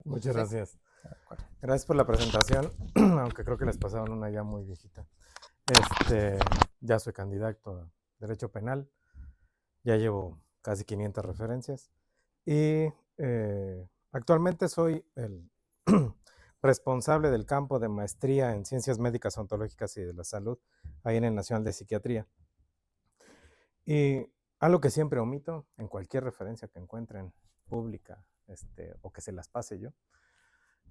Muchas Sí, gracias. de acuerdo. Gracias por la presentación, aunque creo que les pasaron una ya muy viejita. Este, ya soy candidato a Derecho Penal, ya llevo casi 500 referencias y actualmente soy el responsable del campo de maestría en Ciencias Médicas Ontológicas y de la Salud, ahí en el Nacional de Psiquiatría. Y algo que siempre omito en cualquier referencia que encuentren pública o que se las pase yo,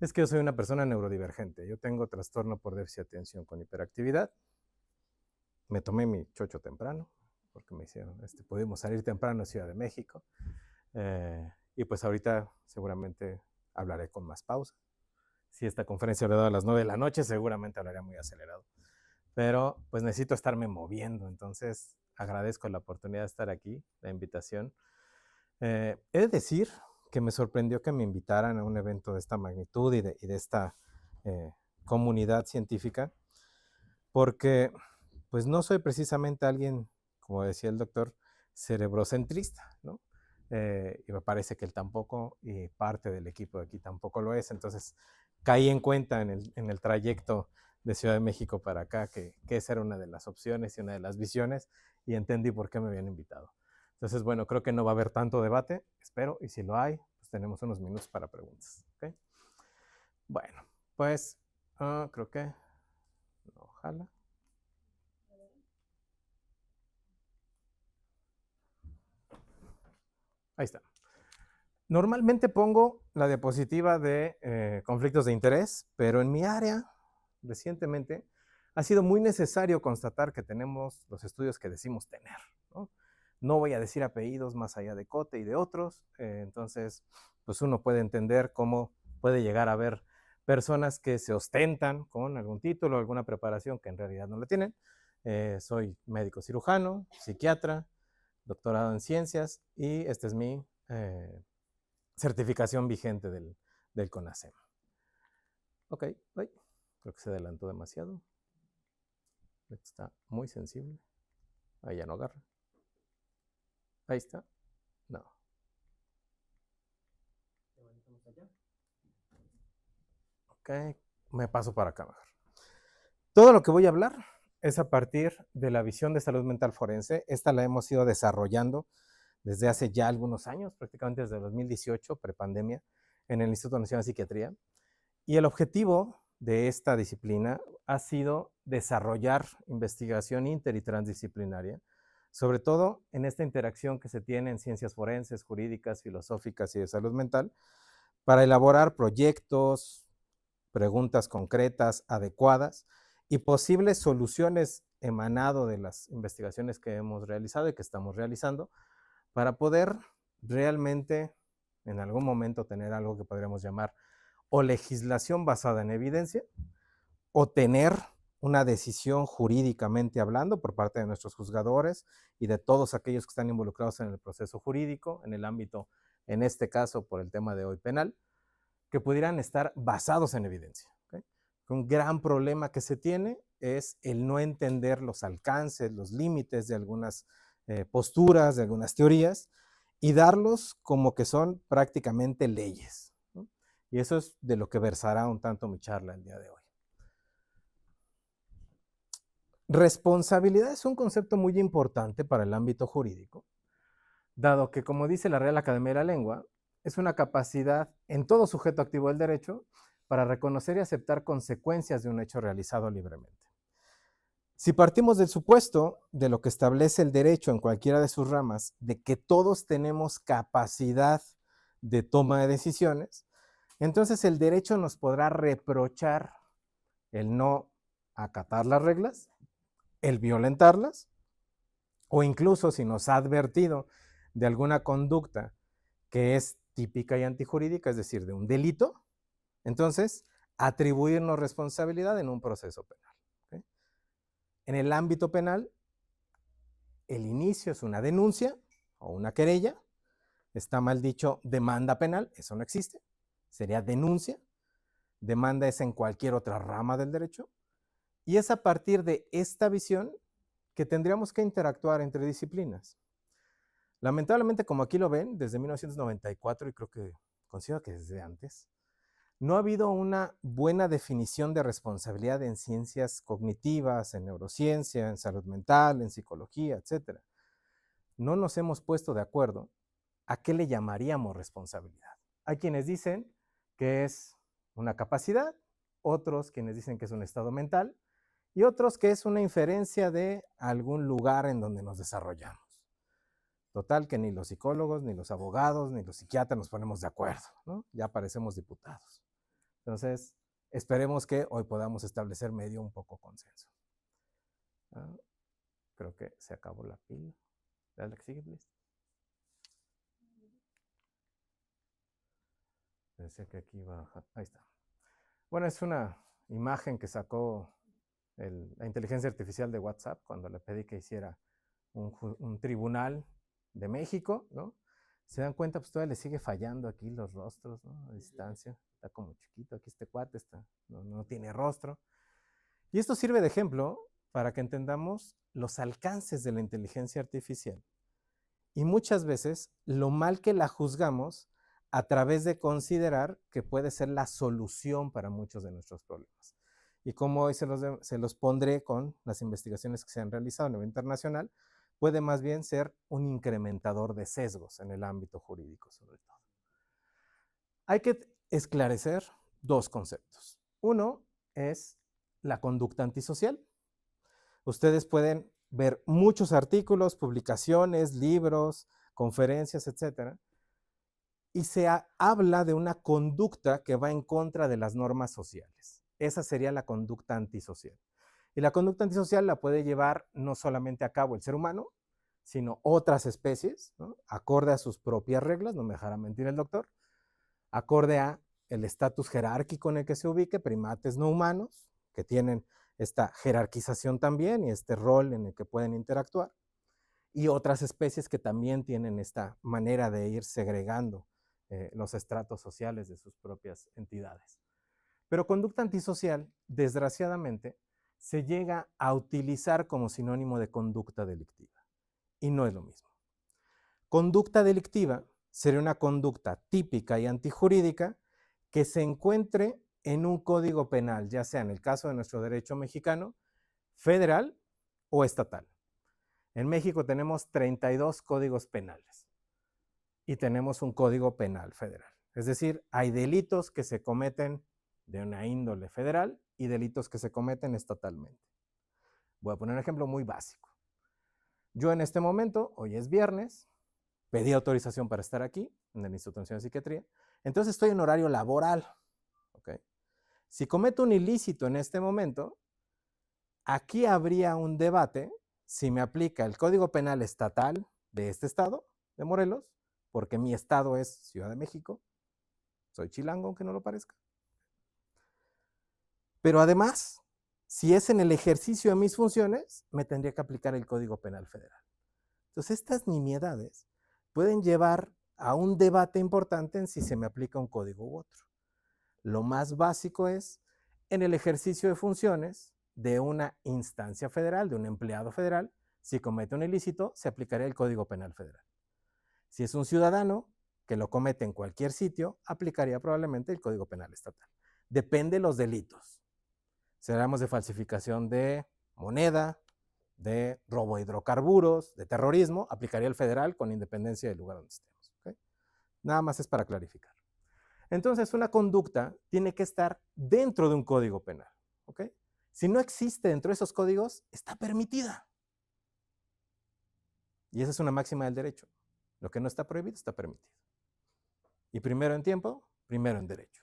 es que yo soy una persona neurodivergente. Yo tengo trastorno por déficit de atención con hiperactividad. Me tomé mi chocho temprano, porque me hicieron, pudimos salir temprano a Ciudad de México. Y pues ahorita seguramente hablaré con más pausa. Si esta conferencia le da a las 9 de la noche, seguramente hablaré muy acelerado. Pero pues necesito estarme moviendo, entonces agradezco la oportunidad de estar aquí, la invitación. He de decir que me sorprendió que me invitaran a un evento de esta magnitud y de esta comunidad científica, porque pues no soy precisamente alguien, como decía el doctor, cerebrocentrista, ¿no? Y me parece que él tampoco, y parte del equipo de aquí tampoco lo es. Entonces caí en cuenta en el trayecto de Ciudad de México para acá que esa era una de las opciones y una de las visiones, y entendí por qué me habían invitado. Entonces, bueno, creo que no va a haber tanto debate, espero, y si lo hay, pues tenemos unos minutos para preguntas. ¿Okay? Bueno, pues creo que ojalá. Ahí está. Normalmente pongo la diapositiva de conflictos de interés, pero en mi área, recientemente, ha sido muy necesario constatar que tenemos los estudios que decimos tener, ¿no? No voy a decir apellidos más allá de Cote y de otros, entonces, pues uno puede entender cómo puede llegar a haber personas que se ostentan con algún título, alguna preparación que en realidad no la tienen. Soy médico cirujano, psiquiatra, doctorado en ciencias, y este es mi certificación vigente del CONASEM. Ok, ay, creo que se adelantó demasiado. Está muy sensible. Ahí ya no agarra. Ahí está. No. Ok, me paso para acá mejor. Todo lo que voy a hablar es a partir de la visión de salud mental forense. Esta la hemos ido desarrollando desde hace ya algunos años, prácticamente desde 2018, prepandemia, en el Instituto Nacional de Psiquiatría. Y el objetivo de esta disciplina ha sido desarrollar investigación inter y transdisciplinaria, sobre todo en esta interacción que se tiene en ciencias forenses, jurídicas, filosóficas y de salud mental, para elaborar proyectos, preguntas concretas, adecuadas y posibles soluciones emanado de las investigaciones que hemos realizado y que estamos realizando, para poder realmente en algún momento tener algo que podríamos llamar o legislación basada en evidencia, o tener una decisión jurídicamente hablando por parte de nuestros juzgadores y de todos aquellos que están involucrados en el proceso jurídico, en el ámbito, en este caso por el tema de hoy penal, que pudieran estar basados en evidencia. ¿Okay? Un gran problema que se tiene es el no entender los alcances, los límites de algunas posturas, de algunas teorías, y darlos como que son prácticamente leyes. ¿No? Y eso es de lo que versará un tanto mi charla el día de hoy. Responsabilidad es un concepto muy importante para el ámbito jurídico, dado que, como dice la Real Academia de la Lengua, es una capacidad en todo sujeto activo del derecho para reconocer y aceptar consecuencias de un hecho realizado libremente. Si partimos del supuesto de lo que establece el derecho en cualquiera de sus ramas, de que todos tenemos capacidad de toma de decisiones, entonces el derecho nos podrá reprochar el no acatar las reglas, el violentarlas, o incluso si nos ha advertido de alguna conducta que es típica y antijurídica, es decir, de un delito, entonces atribuirnos responsabilidad en un proceso penal. ¿Okay? En el ámbito penal, el inicio es una denuncia o una querella. Está mal dicho demanda penal, eso no existe, sería denuncia. Demanda es en cualquier otra rama del derecho. Y es a partir de esta visión que tendríamos que interactuar entre disciplinas. Lamentablemente, como aquí lo ven, desde 1994, y creo que considero que desde antes, No ha habido una buena definición de responsabilidad en ciencias cognitivas, en neurociencia, en salud mental, en psicología, etc. No nos hemos puesto de acuerdo a qué le llamaríamos responsabilidad. Hay quienes dicen que es una capacidad, otros quienes dicen que es un estado mental y otros que es una inferencia de algún lugar en donde nos desarrollamos. Total que ni los psicólogos, ni los abogados, ni los psiquiatras nos ponemos de acuerdo, ¿no? Ya parecemos diputados. Entonces, esperemos que hoy podamos establecer medio un poco consenso. Creo que se acabó la pila. Dale, que sigue, please. Decía que aquí iba a bajar. Ahí está. Bueno, es una imagen que sacó la inteligencia artificial de WhatsApp cuando le pedí que hiciera un tribunal de México, ¿no? Se dan cuenta, pues todavía le sigue fallando aquí los rostros, ¿no? A distancia. Está como chiquito. Aquí este cuate no tiene rostro. Y esto sirve de ejemplo para que entendamos los alcances de la inteligencia artificial. Y muchas veces lo mal que la juzgamos a través de considerar que puede ser la solución para muchos de nuestros problemas. Y como hoy se los pondré con las investigaciones que se han realizado a nivel internacional, puede más bien ser un incrementador de sesgos en el ámbito jurídico, sobre todo. Hay que esclarecer dos conceptos. Uno es la conducta antisocial. Ustedes pueden ver muchos artículos, publicaciones, libros, conferencias, etcétera, y se habla de una conducta que va en contra de las normas sociales. Esa sería la conducta antisocial. Y la conducta antisocial la puede llevar no solamente a cabo el ser humano, sino otras especies, ¿no? Acorde a sus propias reglas, no me dejará mentir el doctor, acorde a el estatus jerárquico en el que se ubique, primates no humanos, que tienen esta jerarquización también y este rol en el que pueden interactuar, y otras especies que también tienen esta manera de ir segregando los estratos sociales de sus propias entidades. Pero conducta antisocial, desgraciadamente, se llega a utilizar como sinónimo de conducta delictiva, y no es lo mismo. Conducta delictiva sería una conducta típica y antijurídica que se encuentre en un código penal, ya sea en el caso de nuestro derecho mexicano, federal o estatal. En México tenemos 32 códigos penales y tenemos un código penal federal. Es decir, hay delitos que se cometen de una índole federal y delitos que se cometen estatalmente. Voy a poner un ejemplo muy básico. Yo en este momento, hoy es viernes, pedí autorización para estar aquí, en el Instituto Nacional de Psiquiatría, entonces estoy en horario laboral. ¿Okay? Si cometo un ilícito en este momento, aquí habría un debate si me aplica el Código Penal estatal de este estado, de Morelos, porque mi estado es Ciudad de México, soy chilango, aunque no lo parezca. Pero además, si es en el ejercicio de mis funciones, me tendría que aplicar el Código Penal federal. Entonces, estas nimiedades pueden llevar a un debate importante en si se me aplica un código u otro. Lo más básico es, en el ejercicio de funciones de una instancia federal, de un empleado federal, si comete un ilícito, se aplicaría el Código Penal federal. Si es un ciudadano que lo comete en cualquier sitio, aplicaría probablemente el Código Penal estatal. Depende de los delitos. Si hablamos de falsificación de moneda, de robo de hidrocarburos, de terrorismo, aplicaría el federal con independencia del lugar donde estemos. ¿Okay? Nada más es para clarificar. Entonces, una conducta tiene que estar dentro de un código penal. ¿Okay? Si no existe dentro de esos códigos, está permitida. Y esa es una máxima del derecho. Lo que no está prohibido está permitido. Y primero en tiempo, primero en derecho.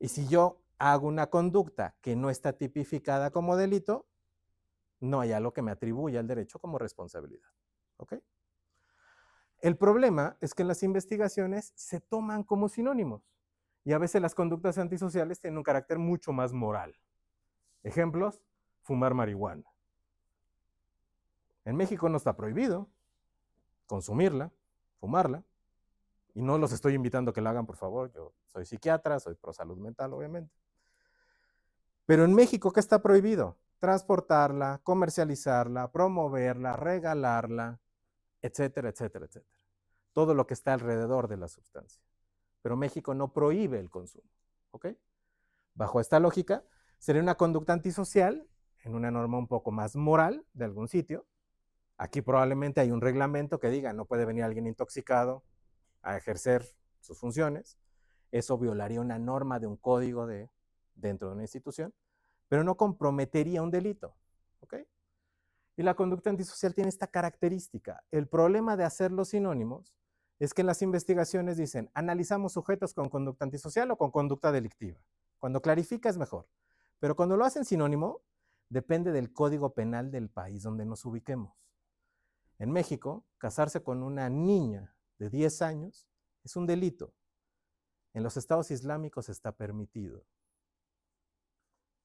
Y si yo hago una conducta que no está tipificada como delito, no hay algo que me atribuya el derecho como responsabilidad. ¿Ok? El problema es que en las investigaciones se toman como sinónimos y a veces las conductas antisociales tienen un carácter mucho más moral. Ejemplos, fumar marihuana. En México no está prohibido consumirla, fumarla, y no los estoy invitando a que la hagan, por favor. Yo soy psiquiatra, soy pro salud mental, obviamente. Pero en México, ¿qué está prohibido? Transportarla, comercializarla, promoverla, regalarla, etcétera, etcétera, etcétera. Todo lo que está alrededor de la sustancia. Pero México no prohíbe el consumo. ¿ok? Bajo esta lógica, sería una conducta antisocial en una norma un poco más moral de algún sitio. Aquí probablemente hay un reglamento que diga no puede venir alguien intoxicado a ejercer sus funciones. Eso violaría una norma de un código dentro de una institución, pero no comprometería un delito, ¿ok? Y la conducta antisocial tiene esta característica. El problema de hacerlos sinónimos es que en las investigaciones dicen, analizamos sujetos con conducta antisocial o con conducta delictiva. Cuando clarifica es mejor. Pero cuando lo hacen sinónimo, depende del código penal del país donde nos ubiquemos. En México, casarse con una niña de 10 años es un delito. En los estados islámicos está permitido.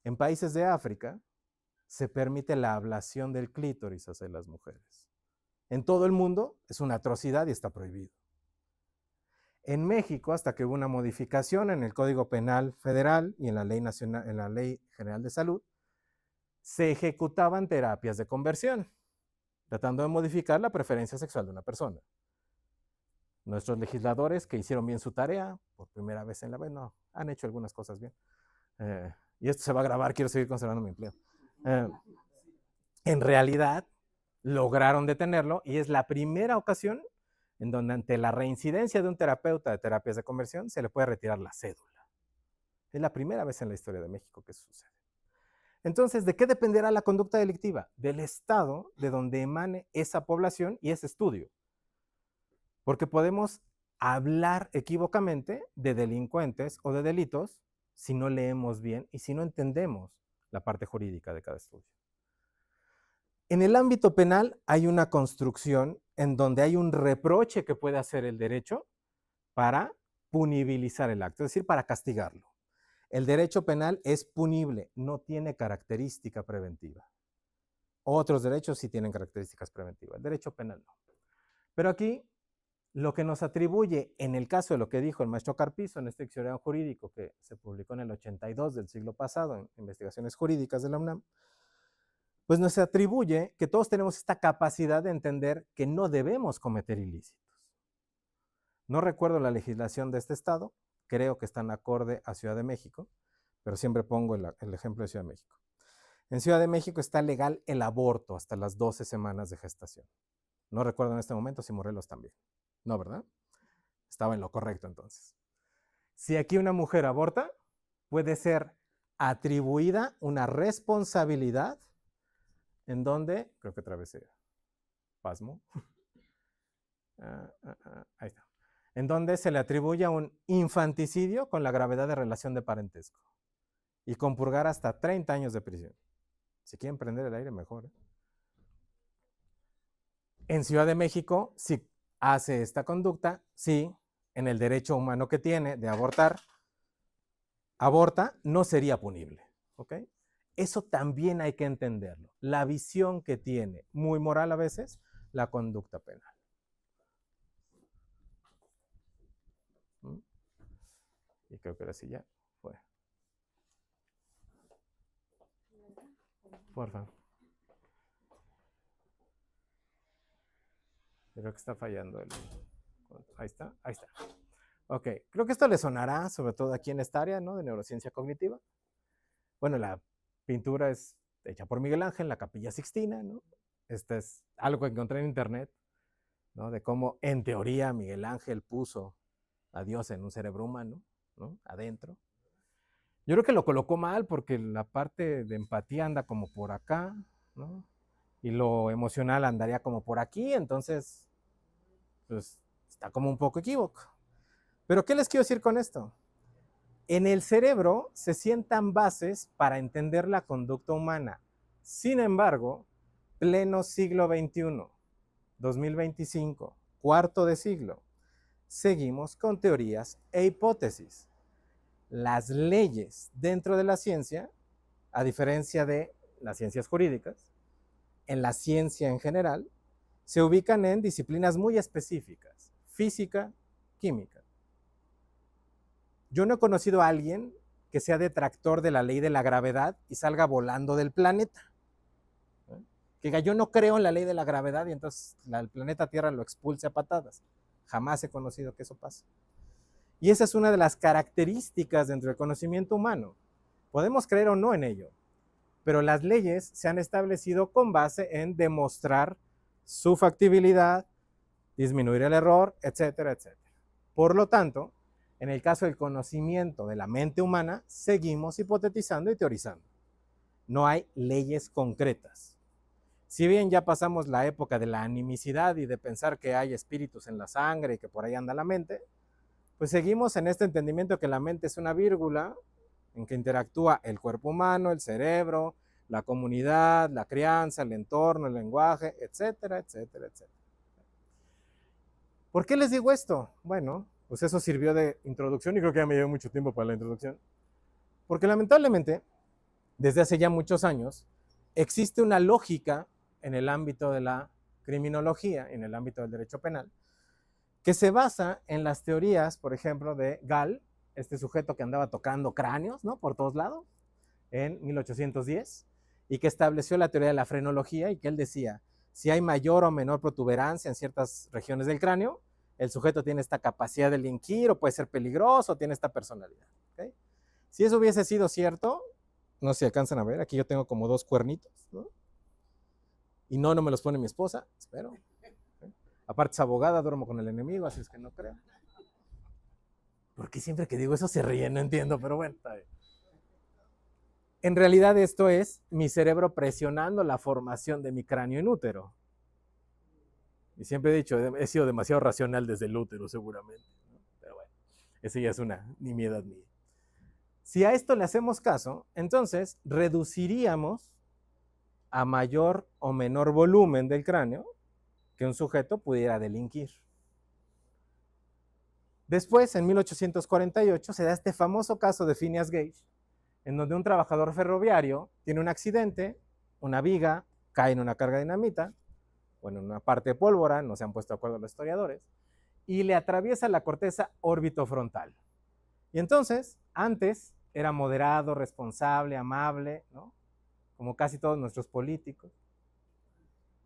En países de África se permite la ablación del clítoris hacia las mujeres. En todo el mundo es una atrocidad y está prohibido. En México, hasta que hubo una modificación en el Código Penal Federal y en la Ley General de Salud, se ejecutaban terapias de conversión, tratando de modificar la preferencia sexual de una persona. Nuestros legisladores, que hicieron bien su tarea, por primera vez en la vida, no, han hecho algunas cosas bien. Y esto se va a grabar, quiero seguir conservando mi empleo. En realidad, lograron detenerlo y es la primera ocasión en donde ante la reincidencia de un terapeuta de terapias de conversión se le puede retirar la cédula. Es la primera vez en la historia de México que eso sucede. Entonces, ¿de qué dependerá la conducta delictiva? Del estado de donde emane esa población y ese estudio. Porque podemos hablar equívocamente de delincuentes o de delitos si no leemos bien y si no entendemos la parte jurídica de cada estudio. En el ámbito penal hay una construcción en donde hay un reproche que puede hacer el derecho para punibilizar el acto, es decir, para castigarlo. El derecho penal es punible, no tiene característica preventiva. Otros derechos sí tienen características preventivas, el derecho penal no. Pero aquí, lo que nos atribuye, en el caso de lo que dijo el maestro Carpizo en este diccionario jurídico que se publicó en el 82 del siglo pasado en Investigaciones Jurídicas de la UNAM, pues nos atribuye que todos tenemos esta capacidad de entender que no debemos cometer ilícitos. No recuerdo la legislación de este estado, creo que están acorde a Ciudad de México, pero siempre pongo el ejemplo de Ciudad de México. En Ciudad de México está legal el aborto hasta las 12 semanas de gestación. No recuerdo en este momento si Morelos también. No, ¿verdad? Estaba en lo correcto entonces. Si aquí una mujer aborta, puede ser atribuida una responsabilidad en donde, creo que atravesé, pasmo, ahí está, en donde se le atribuye un infanticidio con la gravedad de relación de parentesco y con purgar hasta 30 años de prisión. Si quieren prender el aire, mejor. En Ciudad de México, si hace esta conducta, sí, en el derecho humano que tiene de abortar, aborta, no sería punible, ¿ok? Eso también hay que entenderlo. La visión que tiene, muy moral a veces, la conducta penal. Y creo que ahora sí ya fue. Por favor. Creo que está fallando el... Ahí está, ahí está. Ok, creo que esto le sonará, sobre todo aquí en esta área, ¿no? De neurociencia cognitiva. Bueno, la pintura es hecha por Miguel Ángel, la Capilla Sixtina, ¿no? Este es algo que encontré en internet, ¿no? De cómo, en teoría, Miguel Ángel puso a Dios en un cerebro humano, ¿no? Adentro. Yo creo que lo colocó mal porque la parte de empatía anda como por acá, ¿no? Y lo emocional andaría como por aquí, entonces, pues, está como un poco equívoco. Pero, ¿qué les quiero decir con esto? En el cerebro se sientan bases para entender la conducta humana. Sin embargo, pleno siglo XXI, 2025, cuarto de siglo, seguimos con teorías e hipótesis. Las leyes dentro de la ciencia, a diferencia de las ciencias jurídicas, en la ciencia en general, se ubican en disciplinas muy específicas, física, química. Yo no he conocido a alguien que sea detractor de la ley de la gravedad y salga volando del planeta. Que diga, yo no creo en la ley de la gravedad y entonces el planeta Tierra lo expulse a patadas. Jamás he conocido que eso pase. Y esa es una de las características dentro del conocimiento humano. Podemos creer o no en ello, pero las leyes se han establecido con base en demostrar su factibilidad, disminuir el error, etcétera, etcétera. Por lo tanto, en el caso del conocimiento de la mente humana, seguimos hipotetizando y teorizando. No hay leyes concretas. Si bien ya pasamos la época de la animicidad y de pensar que hay espíritus en la sangre y que por ahí anda la mente, pues seguimos en este entendimiento que la mente es una vírgula en que interactúa el cuerpo humano, el cerebro, la comunidad, la crianza, el entorno, el lenguaje, etcétera, etcétera, etcétera. ¿Por qué les digo esto? Bueno, pues eso sirvió de introducción y creo que ya me llevé mucho tiempo para la introducción. Porque lamentablemente, desde hace ya muchos años, existe una lógica en el ámbito de la criminología, en el ámbito del derecho penal, que se basa en las teorías, por ejemplo, de Gall, este sujeto que andaba tocando cráneos, ¿no?, por todos lados, en 1810, y que estableció la teoría de la frenología y que él decía, si hay mayor o menor protuberancia en ciertas regiones del cráneo, el sujeto tiene esta capacidad de delinquir o puede ser peligroso, tiene esta personalidad. ¿Okay? Si eso hubiese sido cierto, no sé si alcanzan a ver, aquí yo tengo como 2 cuernitos, ¿no? Y no me los pone mi esposa, espero. ¿Okay? Aparte es abogada, duermo con el enemigo, así es que no creo. Porque siempre que digo eso se ríen, no entiendo, pero bueno, está bien. En realidad esto es mi cerebro presionando la formación de mi cráneo en útero. Y siempre he dicho, he sido demasiado racional desde el útero seguramente, ¿no? Pero bueno, esa ya es una nimiedad mía. Si a esto le hacemos caso, entonces reduciríamos a mayor o menor volumen del cráneo que un sujeto pudiera delinquir. Después, en 1848, se da este famoso caso de Phineas Gage, en donde un trabajador ferroviario tiene un accidente, una viga cae en una carga de dinamita, bueno, en una parte de pólvora, no se han puesto de acuerdo los historiadores, y le atraviesa la corteza órbitofrontal. Y entonces, antes era moderado, responsable, amable, ¿no?, como casi todos nuestros políticos.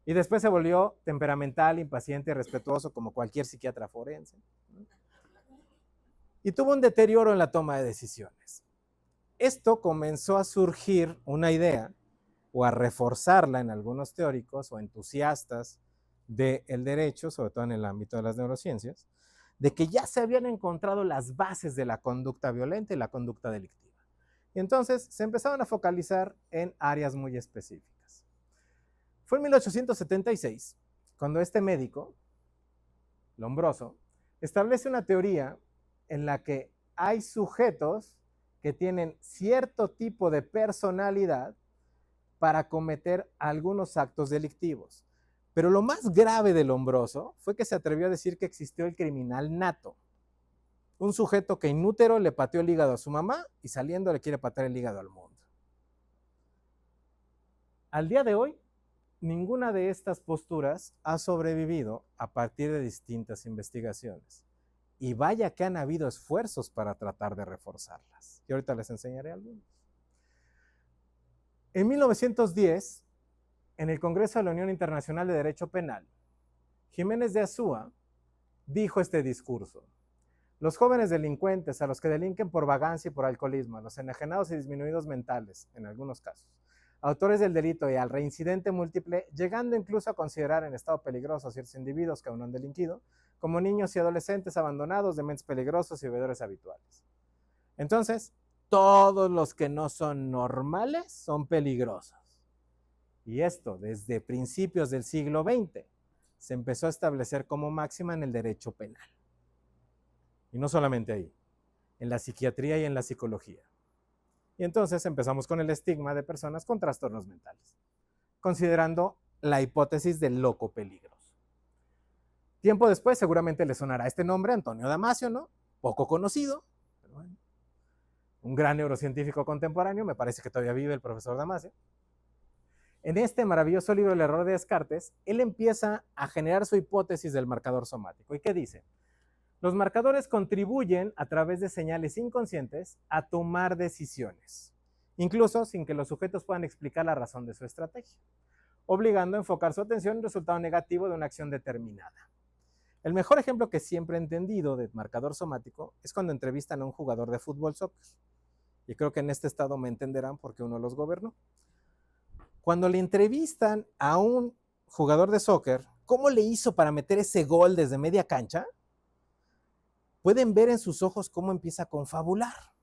Y después se volvió temperamental, impaciente, respetuoso, como cualquier psiquiatra forense, ¿no? Y tuvo un deterioro en la toma de decisiones. Esto comenzó a surgir una idea, o a reforzarla en algunos teóricos o entusiastas del derecho, sobre todo en el ámbito de las neurociencias, de que ya se habían encontrado las bases de la conducta violenta y la conducta delictiva. Y entonces se empezaron a focalizar en áreas muy específicas. Fue en 1876 cuando este médico, Lombroso, establece una teoría en la que hay sujetos que tienen cierto tipo de personalidad para cometer algunos actos delictivos. Pero lo más grave de Lombroso fue que se atrevió a decir que existió el criminal nato. Un sujeto que en útero le pateó el hígado a su mamá y saliendo le quiere patear el hígado al mundo. Al día de hoy, ninguna de estas posturas ha sobrevivido a partir de distintas investigaciones. Y vaya que han habido esfuerzos para tratar de reforzarlas. Y ahorita les enseñaré algunos. En 1910, en el Congreso de la Unión Internacional de Derecho Penal, Jiménez de Azúa dijo este discurso. Los jóvenes delincuentes, a los que delinquen por vagancia y por alcoholismo, a los enajenados y disminuidos mentales, en algunos casos, autores del delito y al reincidente múltiple, llegando incluso a considerar en estado peligroso a ciertos individuos que aún no han delinquido, como niños y adolescentes abandonados, dementes peligrosos y bebedores habituales. Entonces, todos los que no son normales son peligrosos. Y esto desde principios del siglo XX se empezó a establecer como máxima en el derecho penal. Y no solamente ahí, en la psiquiatría y en la psicología. Y entonces empezamos con el estigma de personas con trastornos mentales, considerando la hipótesis del loco peligroso. Tiempo después seguramente le sonará este nombre, Antonio Damasio, ¿no? Poco conocido, pero bueno. Un gran neurocientífico contemporáneo, me parece que todavía vive el profesor Damasio. En este maravilloso libro, El error de Descartes, él empieza a generar su hipótesis del marcador somático. ¿Y qué dice? Los marcadores contribuyen a través de señales inconscientes a tomar decisiones, incluso sin que los sujetos puedan explicar la razón de su estrategia, obligando a enfocar su atención en el resultado negativo de una acción determinada. El mejor ejemplo que siempre he entendido de marcador somático es cuando entrevistan a un jugador de fútbol soccer. Y creo que en este estado me entenderán porque uno los gobernó. Cuando le entrevistan a un jugador de soccer, ¿cómo le hizo para meter ese gol desde media cancha? Pueden ver en sus ojos cómo empieza a confabular,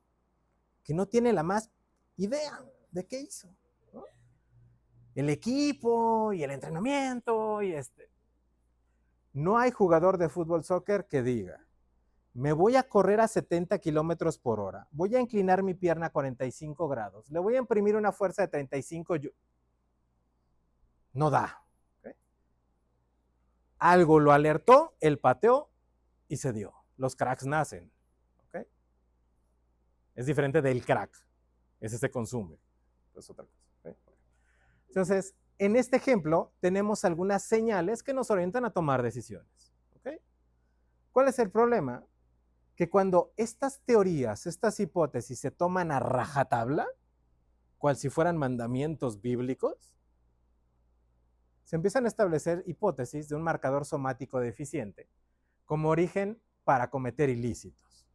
que no tiene la más idea de qué hizo, ¿no? El equipo y el entrenamiento y No hay jugador de fútbol soccer que diga, me voy a correr a 70 kilómetros por hora, voy a inclinar mi pierna a 45 grados, le voy a imprimir una fuerza de 35. No da. ¿Okay? Algo lo alertó, él pateó y se dio. Los cracks nacen. ¿Okay? Es diferente del crack. Ese se consume. Es otra cosa. ¿Okay? Entonces, en este ejemplo tenemos algunas señales que nos orientan a tomar decisiones. ¿Okay? ¿Cuál es el problema? Que cuando estas teorías, estas hipótesis se toman a rajatabla, cual si fueran mandamientos bíblicos, se empiezan a establecer hipótesis de un marcador somático deficiente como origen para cometer ilícitos.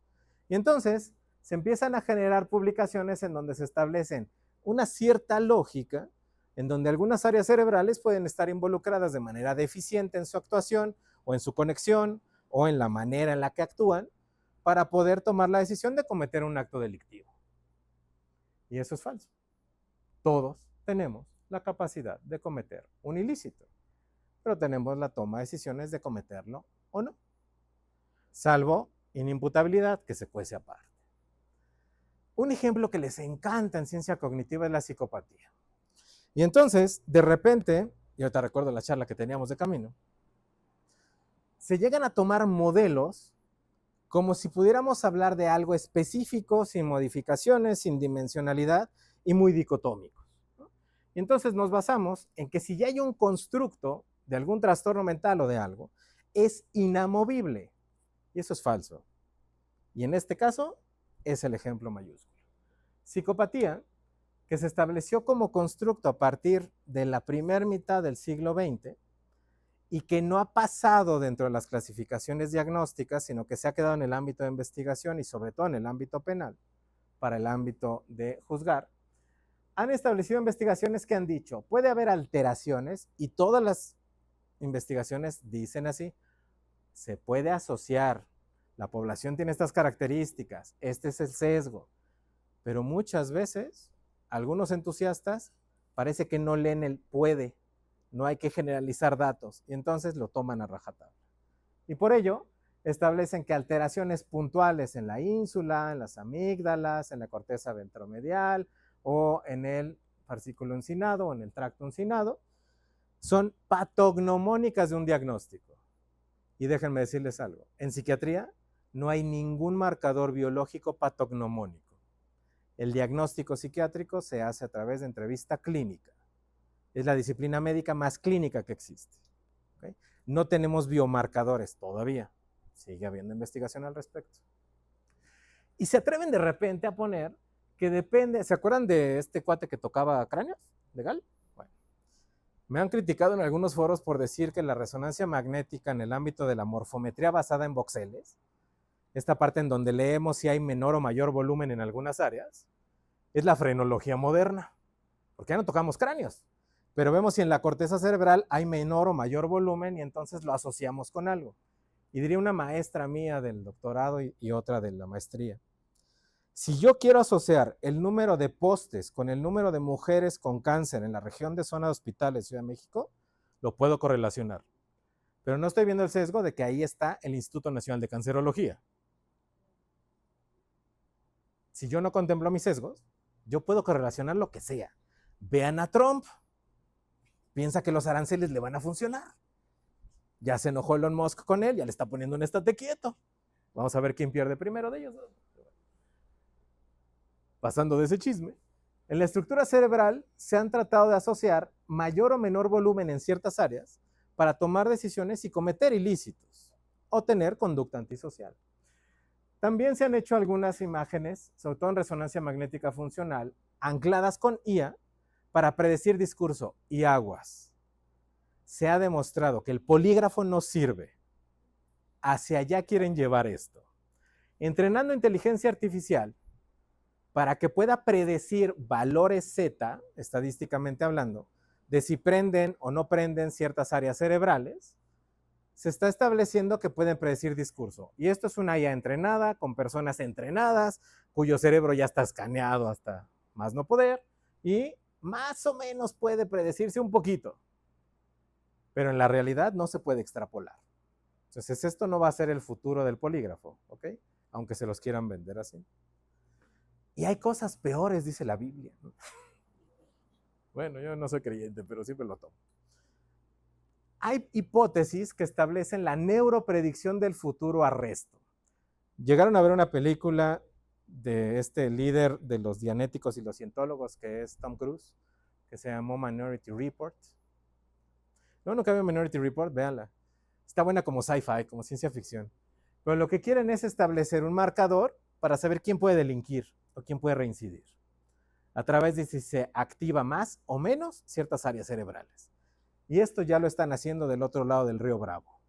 Y entonces se empiezan a generar publicaciones en donde se establecen una cierta lógica en donde algunas áreas cerebrales pueden estar involucradas de manera deficiente en su actuación o en su conexión o en la manera en la que actúan para poder tomar la decisión de cometer un acto delictivo. Y eso es falso. Todos tenemos la capacidad de cometer un ilícito, pero tenemos la toma de decisiones de cometerlo o no, salvo inimputabilidad que se cuece aparte. Un ejemplo que les encanta en ciencia cognitiva es la psicopatía. Y entonces, de repente, y ahorita recuerdo la charla que teníamos de camino, se llegan a tomar modelos como si pudiéramos hablar de algo específico, sin modificaciones, sin dimensionalidad y muy dicotómicos. Y entonces nos basamos en que si ya hay un constructo de algún trastorno mental o de algo, es inamovible. Y eso es falso. Y en este caso es el ejemplo mayúsculo. Psicopatía, que se estableció como constructo a partir de la primera mitad del siglo XX y que no ha pasado dentro de las clasificaciones diagnósticas, sino que se ha quedado en el ámbito de investigación y sobre todo en el ámbito penal, para el ámbito de juzgar, han establecido investigaciones que han dicho, puede haber alteraciones y todas las investigaciones dicen así, se puede asociar, la población tiene estas características, este es el sesgo, pero muchas veces algunos entusiastas parece que no leen el puede, no hay que generalizar datos y entonces lo toman a rajatabla. Y por ello establecen que alteraciones puntuales en la ínsula, en las amígdalas, en la corteza ventromedial o en el fascículo uncinado o en el tracto uncinado son patognomónicas de un diagnóstico. Y déjenme decirles algo, en psiquiatría no hay ningún marcador biológico patognomónico. El diagnóstico psiquiátrico se hace a través de entrevista clínica. Es la disciplina médica más clínica que existe. ¿Okay? No tenemos biomarcadores todavía. Sigue habiendo investigación al respecto. Y se atreven de repente a poner que depende, ¿se acuerdan de este cuate que tocaba cráneos? ¿De Gall? Bueno, me han criticado en algunos foros por decir que la resonancia magnética en el ámbito de la morfometría basada en voxeles, esta parte en donde leemos si hay menor o mayor volumen en algunas áreas, es la frenología moderna, porque ya no tocamos cráneos, pero vemos si en la corteza cerebral hay menor o mayor volumen y entonces lo asociamos con algo. Y diría una maestra mía del doctorado y otra de la maestría, si yo quiero asociar el número de postes con el número de mujeres con cáncer en la región de zona de hospitales Ciudad de México, lo puedo correlacionar. Pero no estoy viendo el sesgo de que ahí está el Instituto Nacional de Cancerología. Si yo no contemplo mis sesgos, yo puedo correlacionar lo que sea. Vean a Trump. Piensa que los aranceles le van a funcionar. Ya se enojó Elon Musk con él, ya le está poniendo un estate quieto. Vamos a ver quién pierde primero de ellos. Pasando de ese chisme, en la estructura cerebral se han tratado de asociar mayor o menor volumen en ciertas áreas para tomar decisiones y cometer ilícitos o tener conducta antisocial. También se han hecho algunas imágenes, sobre todo en resonancia magnética funcional, ancladas con IA para predecir discurso y aguas. Se ha demostrado que el polígrafo no sirve. hacia allá quieren llevar esto. Entrenando inteligencia artificial para que pueda predecir valores Z, estadísticamente hablando, de si prenden o no prenden ciertas áreas cerebrales, se está estableciendo que pueden predecir discurso. Y esto es una IA entrenada, con personas entrenadas, cuyo cerebro ya está escaneado hasta más no poder, y más o menos puede predecirse un poquito. Pero en la realidad no se puede extrapolar. Entonces esto no va a ser el futuro del polígrafo, ¿ok? Aunque se los quieran vender así. Y hay cosas peores, dice la Biblia. Bueno, yo no soy creyente, pero siempre lo tomo. Hay hipótesis que establecen la neuropredicción del futuro arresto. Llegaron a ver una película de este líder de los dianéticos y los cientólogos, que es Tom Cruise, que se llamó Minority Report. No, nunca veo Minority Report, véanla. Está buena como sci-fi, como ciencia ficción. Pero lo que quieren es establecer un marcador para saber quién puede delinquir o quién puede reincidir, a través de si se activa más o menos ciertas áreas cerebrales. Y esto ya lo están haciendo del otro lado del río Bravo.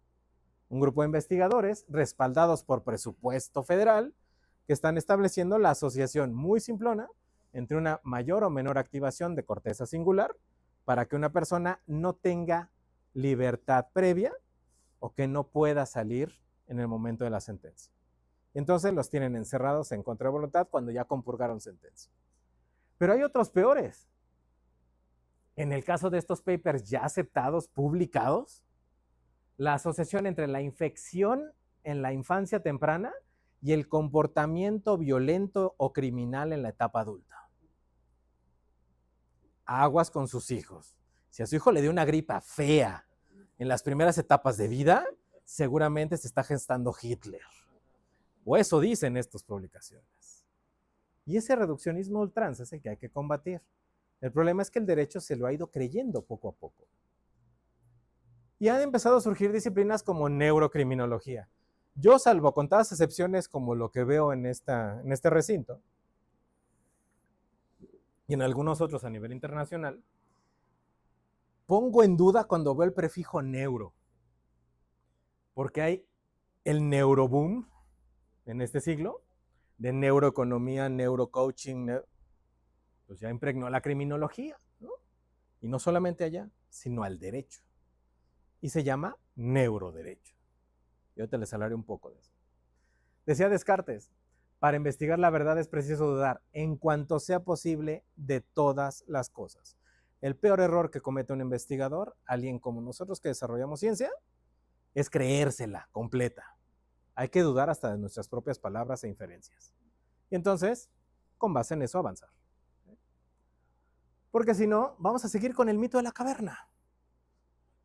Un grupo de investigadores, respaldados por presupuesto federal, que están estableciendo la asociación muy simplona entre una mayor o menor activación de corteza singular para que una persona no tenga libertad previa o que no pueda salir en el momento de la sentencia. Entonces los tienen encerrados en contra de voluntad cuando ya compurgaron sentencia. Pero hay otros peores. En el caso de estos papers ya aceptados, publicados, la asociación entre la infección en la infancia temprana y el comportamiento violento o criminal en la etapa adulta. Aguas con sus hijos. Si a su hijo le dio una gripa fea en las primeras etapas de vida, seguramente se está gestando Hitler. O eso dicen estas publicaciones. Y ese reduccionismo a ultranza es el que hay que combatir. El problema es que el derecho se lo ha ido creyendo poco a poco. Y han empezado a surgir disciplinas como neurocriminología. Yo, salvo contadas excepciones como lo que veo en este recinto, y en algunos otros a nivel internacional, pongo en duda cuando veo el prefijo neuro. Porque hay el neuroboom en este siglo, de neuroeconomía, neurocoaching, pues ya impregnó la criminología, ¿no? Y no solamente allá, sino al derecho. Y se llama neuroderecho. Yo te les hablaré un poco de eso. Decía Descartes, para investigar la verdad es preciso dudar en cuanto sea posible de todas las cosas. El peor error que comete un investigador, alguien como nosotros que desarrollamos ciencia, es creérsela completa. Hay que dudar hasta de nuestras propias palabras e inferencias. Y entonces, con base en eso, avanzar. Porque si no, vamos a seguir con el mito de la caverna,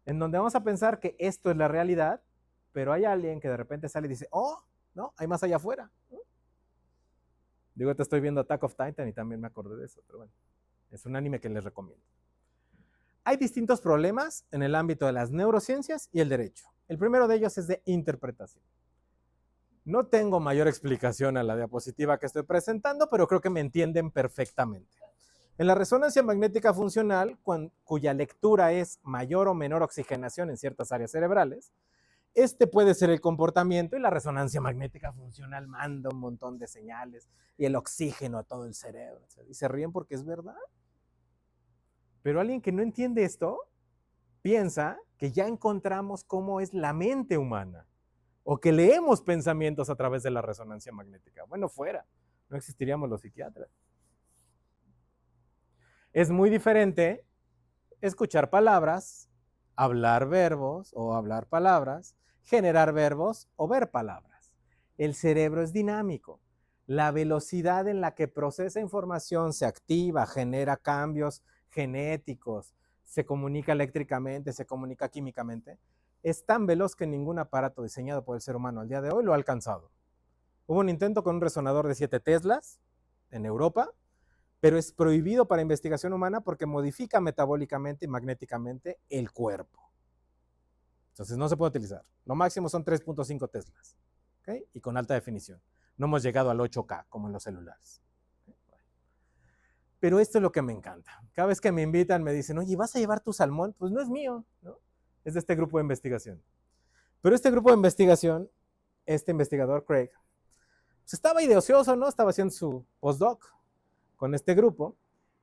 en donde vamos a pensar que esto es la realidad, pero hay alguien que de repente sale y dice, oh, no, hay más allá afuera. Digo, te estoy viendo Attack of Titan y también me acordé de eso, pero bueno, es un anime que les recomiendo. Hay distintos problemas en el ámbito de las neurociencias y el derecho. El primero de ellos es de interpretación. No tengo mayor explicación a la diapositiva que estoy presentando, pero creo que me entienden perfectamente. En la resonancia magnética funcional, cuya lectura es mayor o menor oxigenación en ciertas áreas cerebrales, este puede ser el comportamiento y la resonancia magnética funcional manda un montón de señales y el oxígeno a todo el cerebro. Y se ríen porque es verdad. Pero alguien que no entiende esto piensa que ya encontramos cómo es la mente humana o que leemos pensamientos a través de la resonancia magnética. Bueno, fuera, no existiríamos los psiquiatras. Es muy diferente escuchar palabras, hablar verbos o hablar palabras, generar verbos o ver palabras. El cerebro es dinámico. La velocidad en la que procesa información se activa, genera cambios genéticos, se comunica eléctricamente, se comunica químicamente, es tan veloz que ningún aparato diseñado por el ser humano al día de hoy lo ha alcanzado. Hubo un intento con un resonador de 7 teslas en Europa, pero es prohibido para investigación humana porque modifica metabólicamente y magnéticamente el cuerpo. Entonces no se puede utilizar. Lo máximo son 3.5 teslas, ¿okay? Y con alta definición. No hemos llegado al 8K como en los celulares. ¿Okay? Pero esto es lo que me encanta. Cada vez que me invitan me dicen, oye, ¿vas a llevar tu salmón? Pues no es mío, ¿no? Es de este grupo de investigación. Pero este grupo de investigación este investigador, Craig, pues estaba ahí de ocioso, ¿no? Estaba haciendo su postdoc con este grupo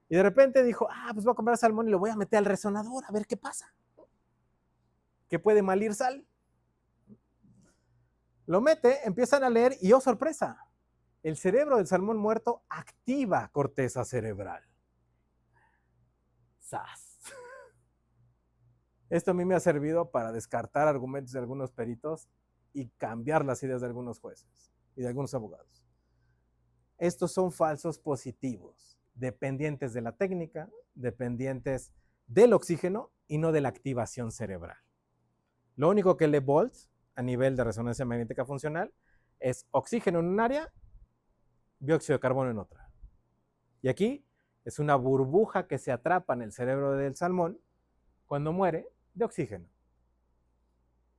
y de repente dijo, pues voy a comprar salmón y lo voy a meter al resonador a ver qué pasa. ¿Qué puede malir sal? Lo mete, empiezan a leer y, oh sorpresa, el cerebro del salmón muerto activa corteza cerebral. ¡Sas! Esto a mí me ha servido para descartar argumentos de algunos peritos y cambiar las ideas de algunos jueces y de algunos abogados. Estos son falsos positivos, dependientes de la técnica, dependientes del oxígeno y no de la activación cerebral. Lo único que lee Bolt a nivel de resonancia magnética funcional es oxígeno en un área, dióxido de carbono en otra. Y aquí es una burbuja que se atrapa en el cerebro del salmón cuando muere de oxígeno.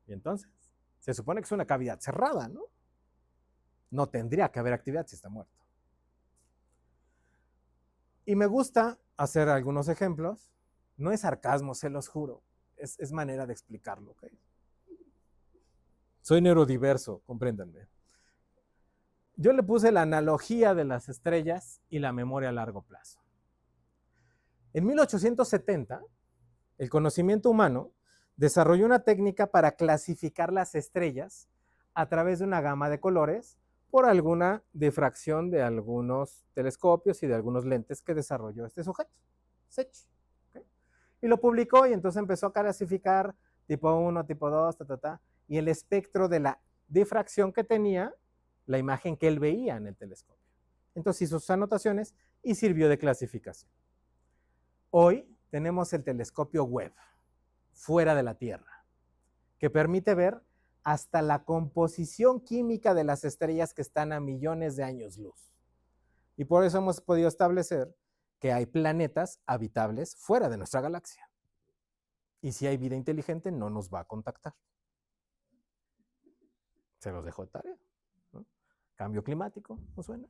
Y entonces, se supone que es una cavidad cerrada, ¿no? No tendría que haber actividad si está muerto. Y me gusta hacer algunos ejemplos. No es sarcasmo, se los juro. Es manera de explicarlo, ¿ok? Soy neurodiverso, compréndanme. Yo le puse la analogía de las estrellas y la memoria a largo plazo. En 1870, el conocimiento humano desarrolló una técnica para clasificar las estrellas a través de una gama de colores por alguna difracción de algunos telescopios y de algunos lentes que desarrolló este sujeto, Sech. ¿Okay? Y lo publicó y entonces empezó a clasificar tipo 1, tipo 2, y el espectro de la difracción que tenía la imagen que él veía en el telescopio. Entonces hizo sus anotaciones y sirvió de clasificación. Hoy tenemos el telescopio Webb, fuera de la Tierra, que permite ver hasta la composición química de las estrellas que están a millones de años luz. Y por eso hemos podido establecer que hay planetas habitables fuera de nuestra galaxia. Y si hay vida inteligente, no nos va a contactar. Se los dejo de tarea, ¿no? Cambio climático, ¿no suena?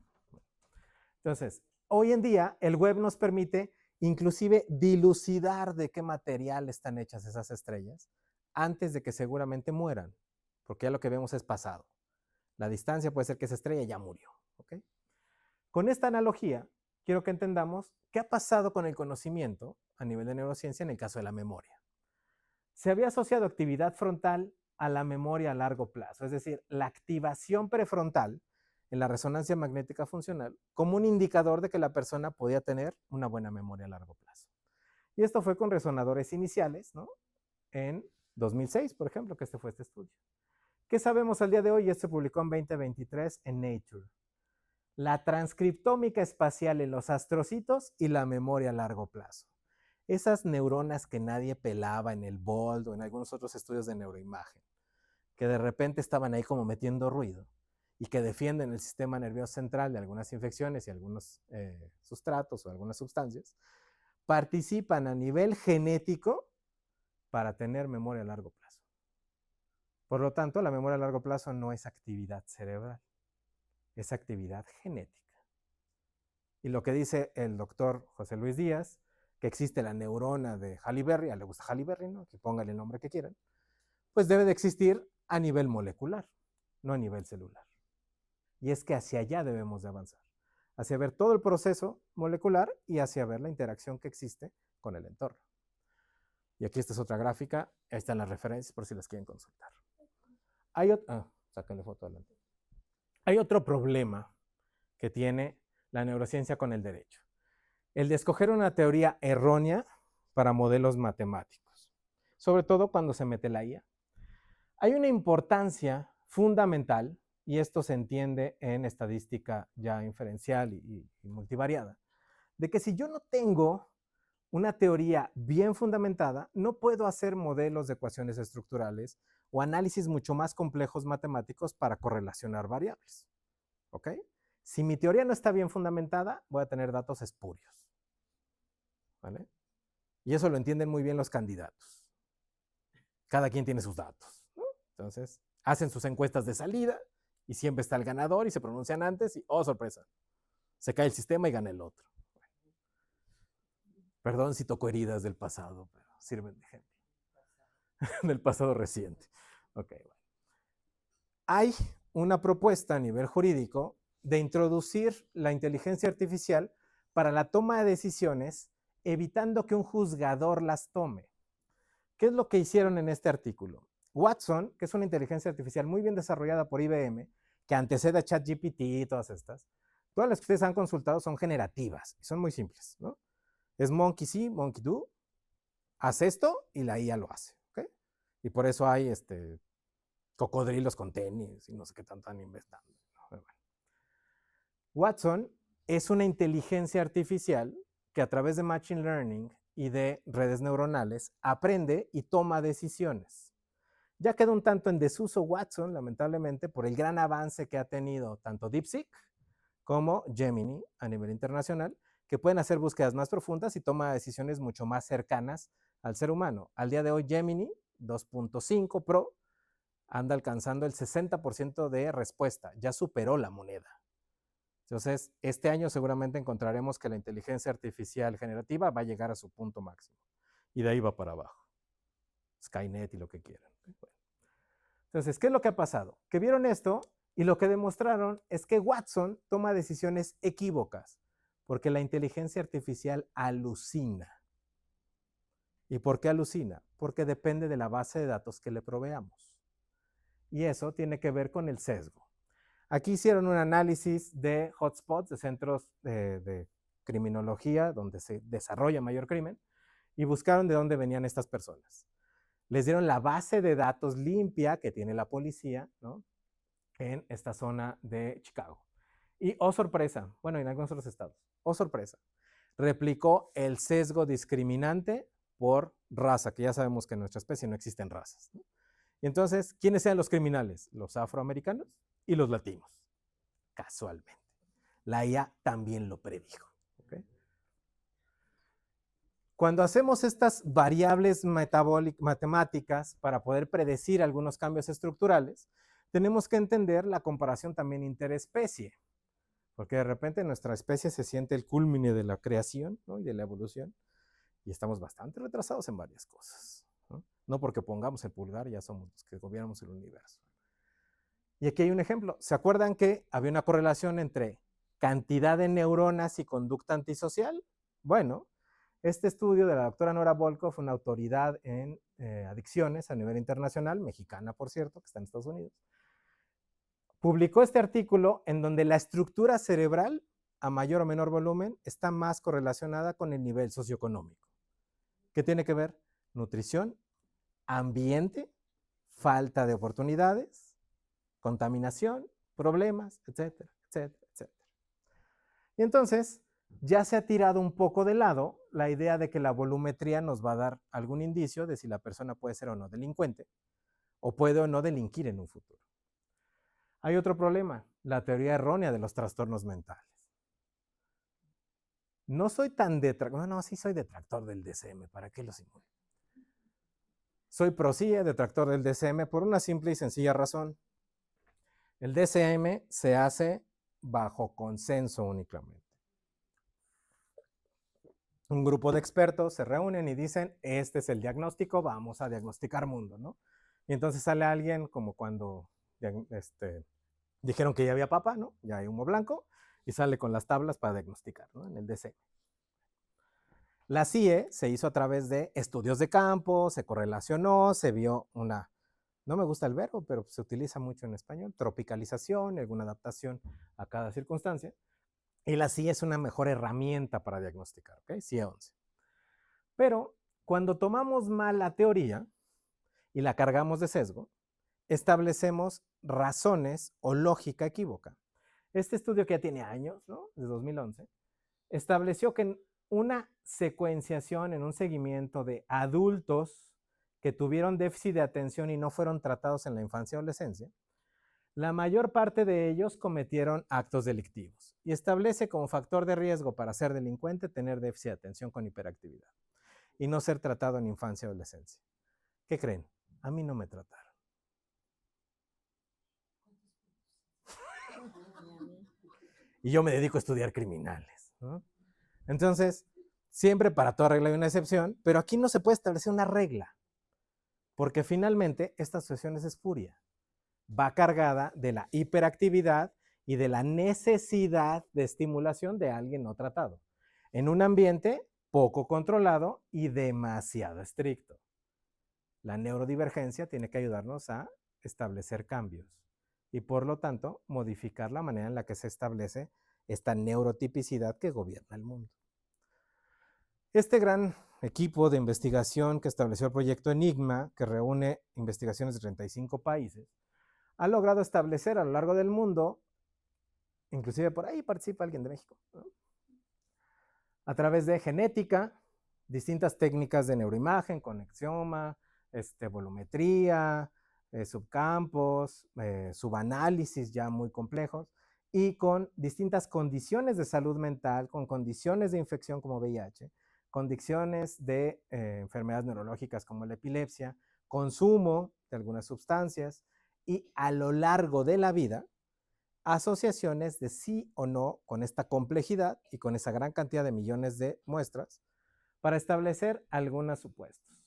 Entonces, hoy en día el Webb nos permite inclusive dilucidar de qué material están hechas esas estrellas antes de que seguramente mueran, porque ya lo que vemos es pasado. La distancia puede ser que esa estrella ya murió. ¿Okay? Con esta analogía, quiero que entendamos qué ha pasado con el conocimiento a nivel de neurociencia en el caso de la memoria. Se había asociado actividad frontal a la memoria a largo plazo, es decir, la activación prefrontal en la resonancia magnética funcional como un indicador de que la persona podía tener una buena memoria a largo plazo. Y esto fue con resonadores iniciales, ¿no? En 2006, por ejemplo, que fue este estudio. ¿Qué sabemos al día de hoy? Esto se publicó en 2023 en Nature. La transcriptómica espacial en los astrocitos y la memoria a largo plazo. Esas neuronas que nadie pelaba en el BOLD o en algunos otros estudios de neuroimagen, que de repente estaban ahí como metiendo ruido y que defienden el sistema nervioso central de algunas infecciones y algunos sustratos o algunas sustancias, participan a nivel genético para tener memoria a largo plazo. Por lo tanto, la memoria a largo plazo no es actividad cerebral, es actividad genética. Y lo que dice el doctor José Luis Díaz, que existe la neurona de Halle Berry, a le gusta Halle Berry, ¿no? Que póngale el nombre que quieran, pues debe de existir a nivel molecular, no a nivel celular. Y es que hacia allá debemos de avanzar, hacia ver todo el proceso molecular y hacia ver la interacción que existe con el entorno. Y aquí esta es otra gráfica, ahí están las referencias por si las quieren consultar. Sáquenle foto adelante. Hay otro problema que tiene la neurociencia con el derecho. El de escoger una teoría errónea para modelos matemáticos, sobre todo cuando se mete la IA. Hay una importancia fundamental, y esto se entiende en estadística ya inferencial y multivariada, de que si yo no tengo una teoría bien fundamentada, no puedo hacer modelos de ecuaciones estructurales o análisis mucho más complejos matemáticos para correlacionar variables. ¿Ok? Si mi teoría no está bien fundamentada, voy a tener datos espurios. ¿Vale? Y eso lo entienden muy bien los candidatos. Cada quien tiene sus datos, ¿no? Entonces, hacen sus encuestas de salida y siempre está el ganador y se pronuncian antes y, oh, sorpresa, se cae el sistema y gana el otro. Perdón si toco heridas del pasado, pero sirven de ejemplo. Del pasado reciente. Ok, bueno. Hay una propuesta a nivel jurídico de introducir la inteligencia artificial para la toma de decisiones, evitando que un juzgador las tome. ¿Qué es lo que hicieron en este artículo? Watson, que es una inteligencia artificial muy bien desarrollada por IBM, que antecede a ChatGPT y todas las que ustedes han consultado son generativas y son muy simples, ¿no? Es monkey see, monkey do, haz esto y la IA lo hace, ¿ok? Y por eso hay cocodrilos con tenis y no sé qué tanto han inventando. Bueno. Watson es una inteligencia artificial que a través de Machine Learning y de redes neuronales aprende y toma decisiones. Ya quedó un tanto en desuso Watson, lamentablemente, por el gran avance que ha tenido tanto DeepSeek como Gemini a nivel internacional, que pueden hacer búsquedas más profundas y toma decisiones mucho más cercanas al ser humano. Al día de hoy, Gemini 2.5 Pro anda alcanzando el 60% de respuesta, ya superó la moneda. Entonces, este año seguramente encontraremos que la inteligencia artificial generativa va a llegar a su punto máximo. Y de ahí va para abajo. Skynet y lo que quieran. Bueno. Entonces, ¿qué es lo que ha pasado? Que vieron esto y lo que demostraron es que Watson toma decisiones equívocas, porque la inteligencia artificial alucina. ¿Y por qué alucina? Porque depende de la base de datos que le proveamos. Y eso tiene que ver con el sesgo. Aquí hicieron un análisis de hotspots, de centros de criminología, donde se desarrolla mayor crimen, y buscaron de dónde venían estas personas. Les dieron la base de datos limpia que tiene la policía, ¿no?, en esta zona de Chicago. Y, oh sorpresa, bueno, en algunos otros estados, oh sorpresa, replicó el sesgo discriminante por raza, que ya sabemos que en nuestra especie no existen razas, ¿no? Y entonces, ¿quiénes eran los criminales? Los afroamericanos y los latinos, casualmente. La IA también lo predijo. ¿Okay? Cuando hacemos estas variables matemáticas para poder predecir algunos cambios estructurales, tenemos que entender la comparación también interespecie, porque de repente nuestra especie se siente el culmine de la creación, ¿no?, y de la evolución, y estamos bastante retrasados en varias cosas. No porque pongamos el pulgar ya somos los que gobernamos el universo. Y aquí hay un ejemplo. ¿Se acuerdan que había una correlación entre cantidad de neuronas y conducta antisocial? Bueno, este estudio de la doctora Nora Volkow, una autoridad en adicciones a nivel internacional, mexicana por cierto, que está en Estados Unidos, publicó este artículo en donde la estructura cerebral a mayor o menor volumen está más correlacionada con el nivel socioeconómico. ¿Qué tiene que ver? Nutrición, ambiente, falta de oportunidades, contaminación, problemas, etcétera, etcétera, etcétera. Y entonces ya se ha tirado un poco de lado la idea de que la volumetría nos va a dar algún indicio de si la persona puede ser o no delincuente o puede o no delinquir en un futuro. Hay otro problema, la teoría errónea de los trastornos mentales. No soy tan detractor, no, sí soy detractor del DSM, ¿para qué lo simulo? Soy pro sí, detractor del DSM por una simple y sencilla razón. El DSM se hace bajo consenso únicamente. Un grupo de expertos se reúnen y dicen, este es el diagnóstico, vamos a diagnosticar mundo, ¿no? Y entonces sale alguien como cuando dijeron que ya había papa, ¿no? Ya hay humo blanco, y sale con las tablas para diagnosticar, ¿no?, en el DSM. La CIE se hizo a través de estudios de campo, se correlacionó, se vio una, no me gusta el verbo, pero se utiliza mucho en español, tropicalización, alguna adaptación a cada circunstancia. Y la CIE es una mejor herramienta para diagnosticar, ¿ok? CIE 11. Pero cuando tomamos mal la teoría y la cargamos de sesgo, establecemos razones o lógica equívoca. Este estudio, que ya tiene años, ¿no?, de 2011, estableció que en una secuenciación, en un seguimiento de adultos que tuvieron déficit de atención y no fueron tratados en la infancia y adolescencia, la mayor parte de ellos cometieron actos delictivos y establece como factor de riesgo para ser delincuente tener déficit de atención con hiperactividad y no ser tratado en infancia y adolescencia. ¿Qué creen? A mí no me trataron. Y yo me dedico a estudiar criminales, ¿no? Entonces, siempre para toda regla hay una excepción, pero aquí no se puede establecer una regla, porque finalmente esta asociación es espuria. va cargada de la hiperactividad y de la necesidad de estimulación de alguien no tratado, en un ambiente poco controlado y demasiado estricto. La neurodivergencia tiene que ayudarnos a establecer cambios y por lo tanto modificar la manera en la que se establece esta neurotipicidad que gobierna el mundo. Este gran equipo de investigación que estableció el proyecto Enigma, que reúne investigaciones de 35 países, ha logrado establecer a lo largo del mundo, inclusive por ahí participa alguien de México, ¿no?, a través de genética, distintas técnicas de neuroimagen, conexioma, volumetría, subcampos, subanálisis ya muy complejos, y con distintas condiciones de salud mental, con condiciones de infección como VIH, condiciones de enfermedades neurológicas como la epilepsia, consumo de algunas sustancias y a lo largo de la vida, asociaciones de sí o no con esta complejidad y con esa gran cantidad de millones de muestras para establecer algunos supuestos.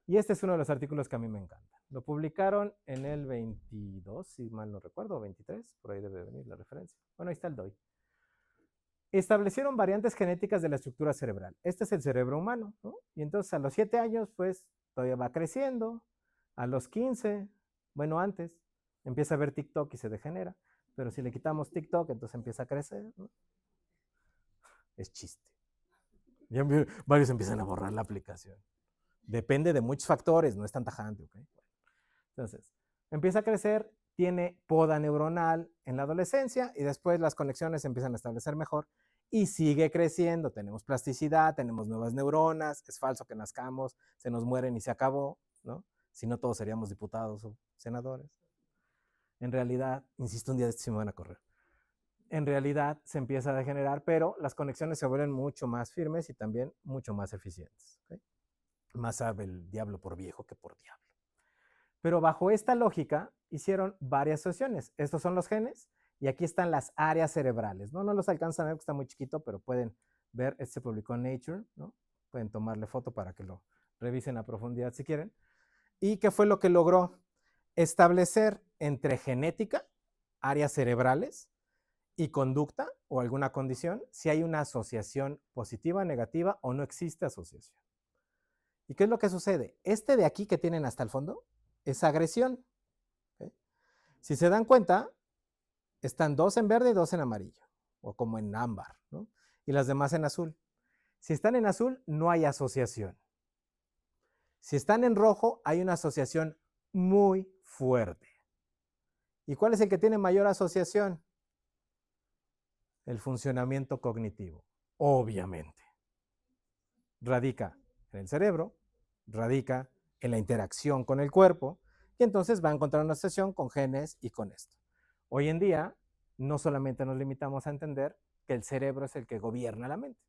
Y este es uno de los artículos que a mí me encanta. Lo publicaron en el 22, si mal no recuerdo, 23, por ahí debe venir la referencia. Bueno, ahí está el DOI. Establecieron variantes genéticas de la estructura cerebral. Este es el cerebro humano, ¿no? Y entonces a los 7 años, pues, todavía va creciendo. A los 15, bueno, antes, empieza a ver TikTok y se degenera. Pero si le quitamos TikTok, entonces empieza a crecer, ¿no? Es chiste. Ya varios empiezan a borrar la aplicación. Depende de muchos factores, no es tan tajante, ¿ok? Bueno, entonces, empieza a crecer, tiene poda neuronal en la adolescencia y después las conexiones empiezan a establecer mejor y sigue creciendo. Tenemos plasticidad, tenemos nuevas neuronas, es falso que nazcamos, se nos mueren y se acabó, ¿no? Si no, todos seríamos diputados o senadores. En realidad, insisto, un día de estos sí me van a correr. En realidad se empieza a degenerar, pero las conexiones se vuelven mucho más firmes y también mucho más eficientes, ¿okay? Más sabe el diablo por viejo que por diablo. Pero bajo esta lógica hicieron varias asociaciones. Estos son los genes y aquí están las áreas cerebrales, ¿no? No los alcanzan a ver porque está muy chiquito, pero pueden ver, este se publicó en Nature, ¿no? Pueden tomarle foto para que lo revisen a profundidad si quieren. ¿Y qué fue lo que logró? Establecer entre genética, áreas cerebrales, y conducta o alguna condición, si hay una asociación positiva, negativa o no existe asociación. ¿Y qué es lo que sucede? Este de aquí que tienen hasta el fondo es agresión, ¿okay? Si se dan cuenta, están 2 en verde y 2 en amarillo, o como en ámbar, ¿no? Y las demás en azul. Si están en azul, no hay asociación. Si están en rojo, hay una asociación muy fuerte. ¿Y cuál es el que tiene mayor asociación? El funcionamiento cognitivo, obviamente. Radica en el cerebro, radica en la interacción con el cuerpo, y entonces va a encontrar una asociación con genes y con esto. Hoy en día, no solamente nos limitamos a entender que el cerebro es el que gobierna la mente,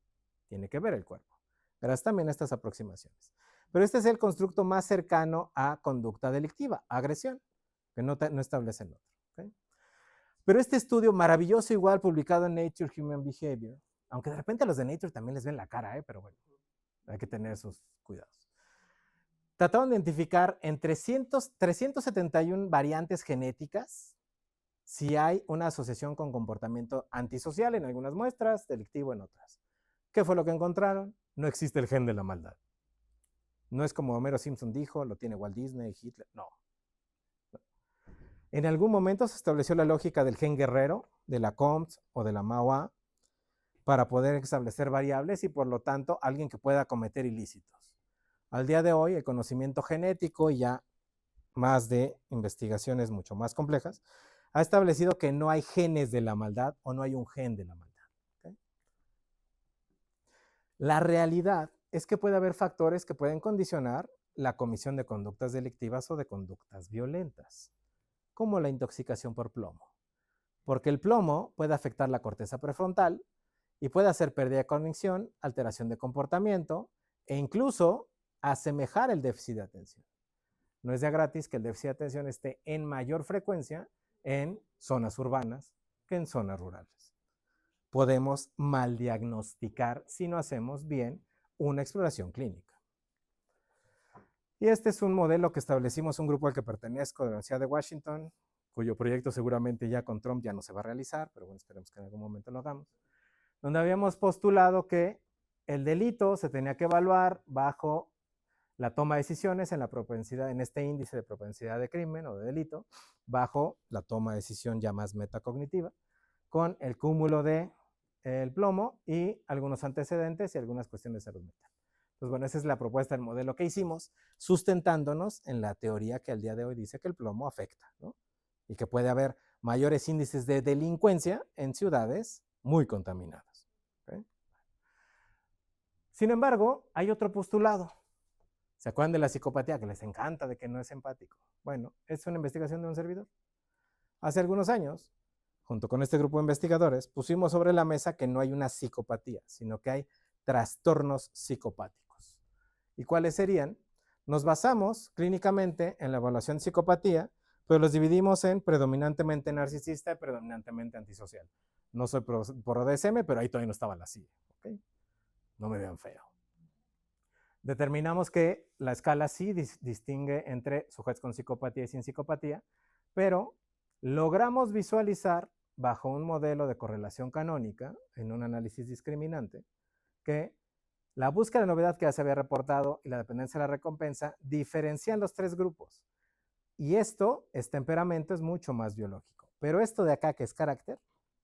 tiene que ver el cuerpo. Verás también estas aproximaciones. Pero este es el constructo más cercano a conducta delictiva, agresión, que no establecen otro, ¿okay? Pero este estudio maravilloso, igual publicado en Nature Human Behavior, aunque de repente a los de Nature también les ven la cara, pero bueno, hay que tener sus cuidados. Trataron de identificar en 371 variantes genéticas si hay una asociación con comportamiento antisocial en algunas muestras, delictivo en otras. ¿Qué fue lo que encontraron? No existe el gen de la maldad. No es como Homero Simpson dijo, lo tiene Walt Disney, Hitler, no. En algún momento se estableció la lógica del gen guerrero, de la COMT o de la MAOA, para poder establecer variables y por lo tanto alguien que pueda cometer ilícitos. Al día de hoy el conocimiento genético y ya más de investigaciones mucho más complejas ha establecido que no hay genes de la maldad o no hay un gen de la maldad, ¿okay? La realidad es que puede haber factores que pueden condicionar la comisión de conductas delictivas o de conductas violentas, como la intoxicación por plomo, porque el plomo puede afectar la corteza prefrontal y puede hacer pérdida de cognición, alteración de comportamiento e incluso asemejar el déficit de atención. No es de gratis que el déficit de atención esté en mayor frecuencia en zonas urbanas que en zonas rurales. Podemos maldiagnosticar si no hacemos bien una exploración clínica. Y este es un modelo que establecimos un grupo al que pertenezco de la Universidad de Washington, cuyo proyecto seguramente ya con Trump ya no se va a realizar, pero bueno, esperemos que en algún momento lo hagamos, donde habíamos postulado que el delito se tenía que evaluar bajo la toma de decisiones en la propensidad, en este índice de propensidad de crimen o de delito, bajo la toma de decisión ya más metacognitiva, con el cúmulo de el plomo y algunos antecedentes y algunas cuestiones de salud mental. Pues bueno, esa es la propuesta del modelo que hicimos, sustentándonos en la teoría que al día de hoy dice que el plomo afecta, ¿no? Y que puede haber mayores índices de delincuencia en ciudades muy contaminadas. ¿Okay? Sin embargo, hay otro postulado. ¿Se acuerdan de la psicopatía? Que les encanta de que no es empático. Bueno, es una investigación de un servidor. Hace algunos años, junto con este grupo de investigadores, pusimos sobre la mesa que no hay una psicopatía, sino que hay trastornos psicopáticos. ¿Y cuáles serían? Nos basamos clínicamente en la evaluación de psicopatía, pero los dividimos en predominantemente narcisista y predominantemente antisocial. No soy por DSM, pero ahí todavía no estaba la CIA. ¿Okay? No me vean feo. Determinamos que la escala sí distingue entre sujetos con psicopatía y sin psicopatía, pero logramos visualizar bajo un modelo de correlación canónica, en un análisis discriminante, que la búsqueda de novedad que ya se había reportado y la dependencia de la recompensa diferencian los tres grupos. Y esto, temperamento, es mucho más biológico. Pero esto de acá, que es carácter,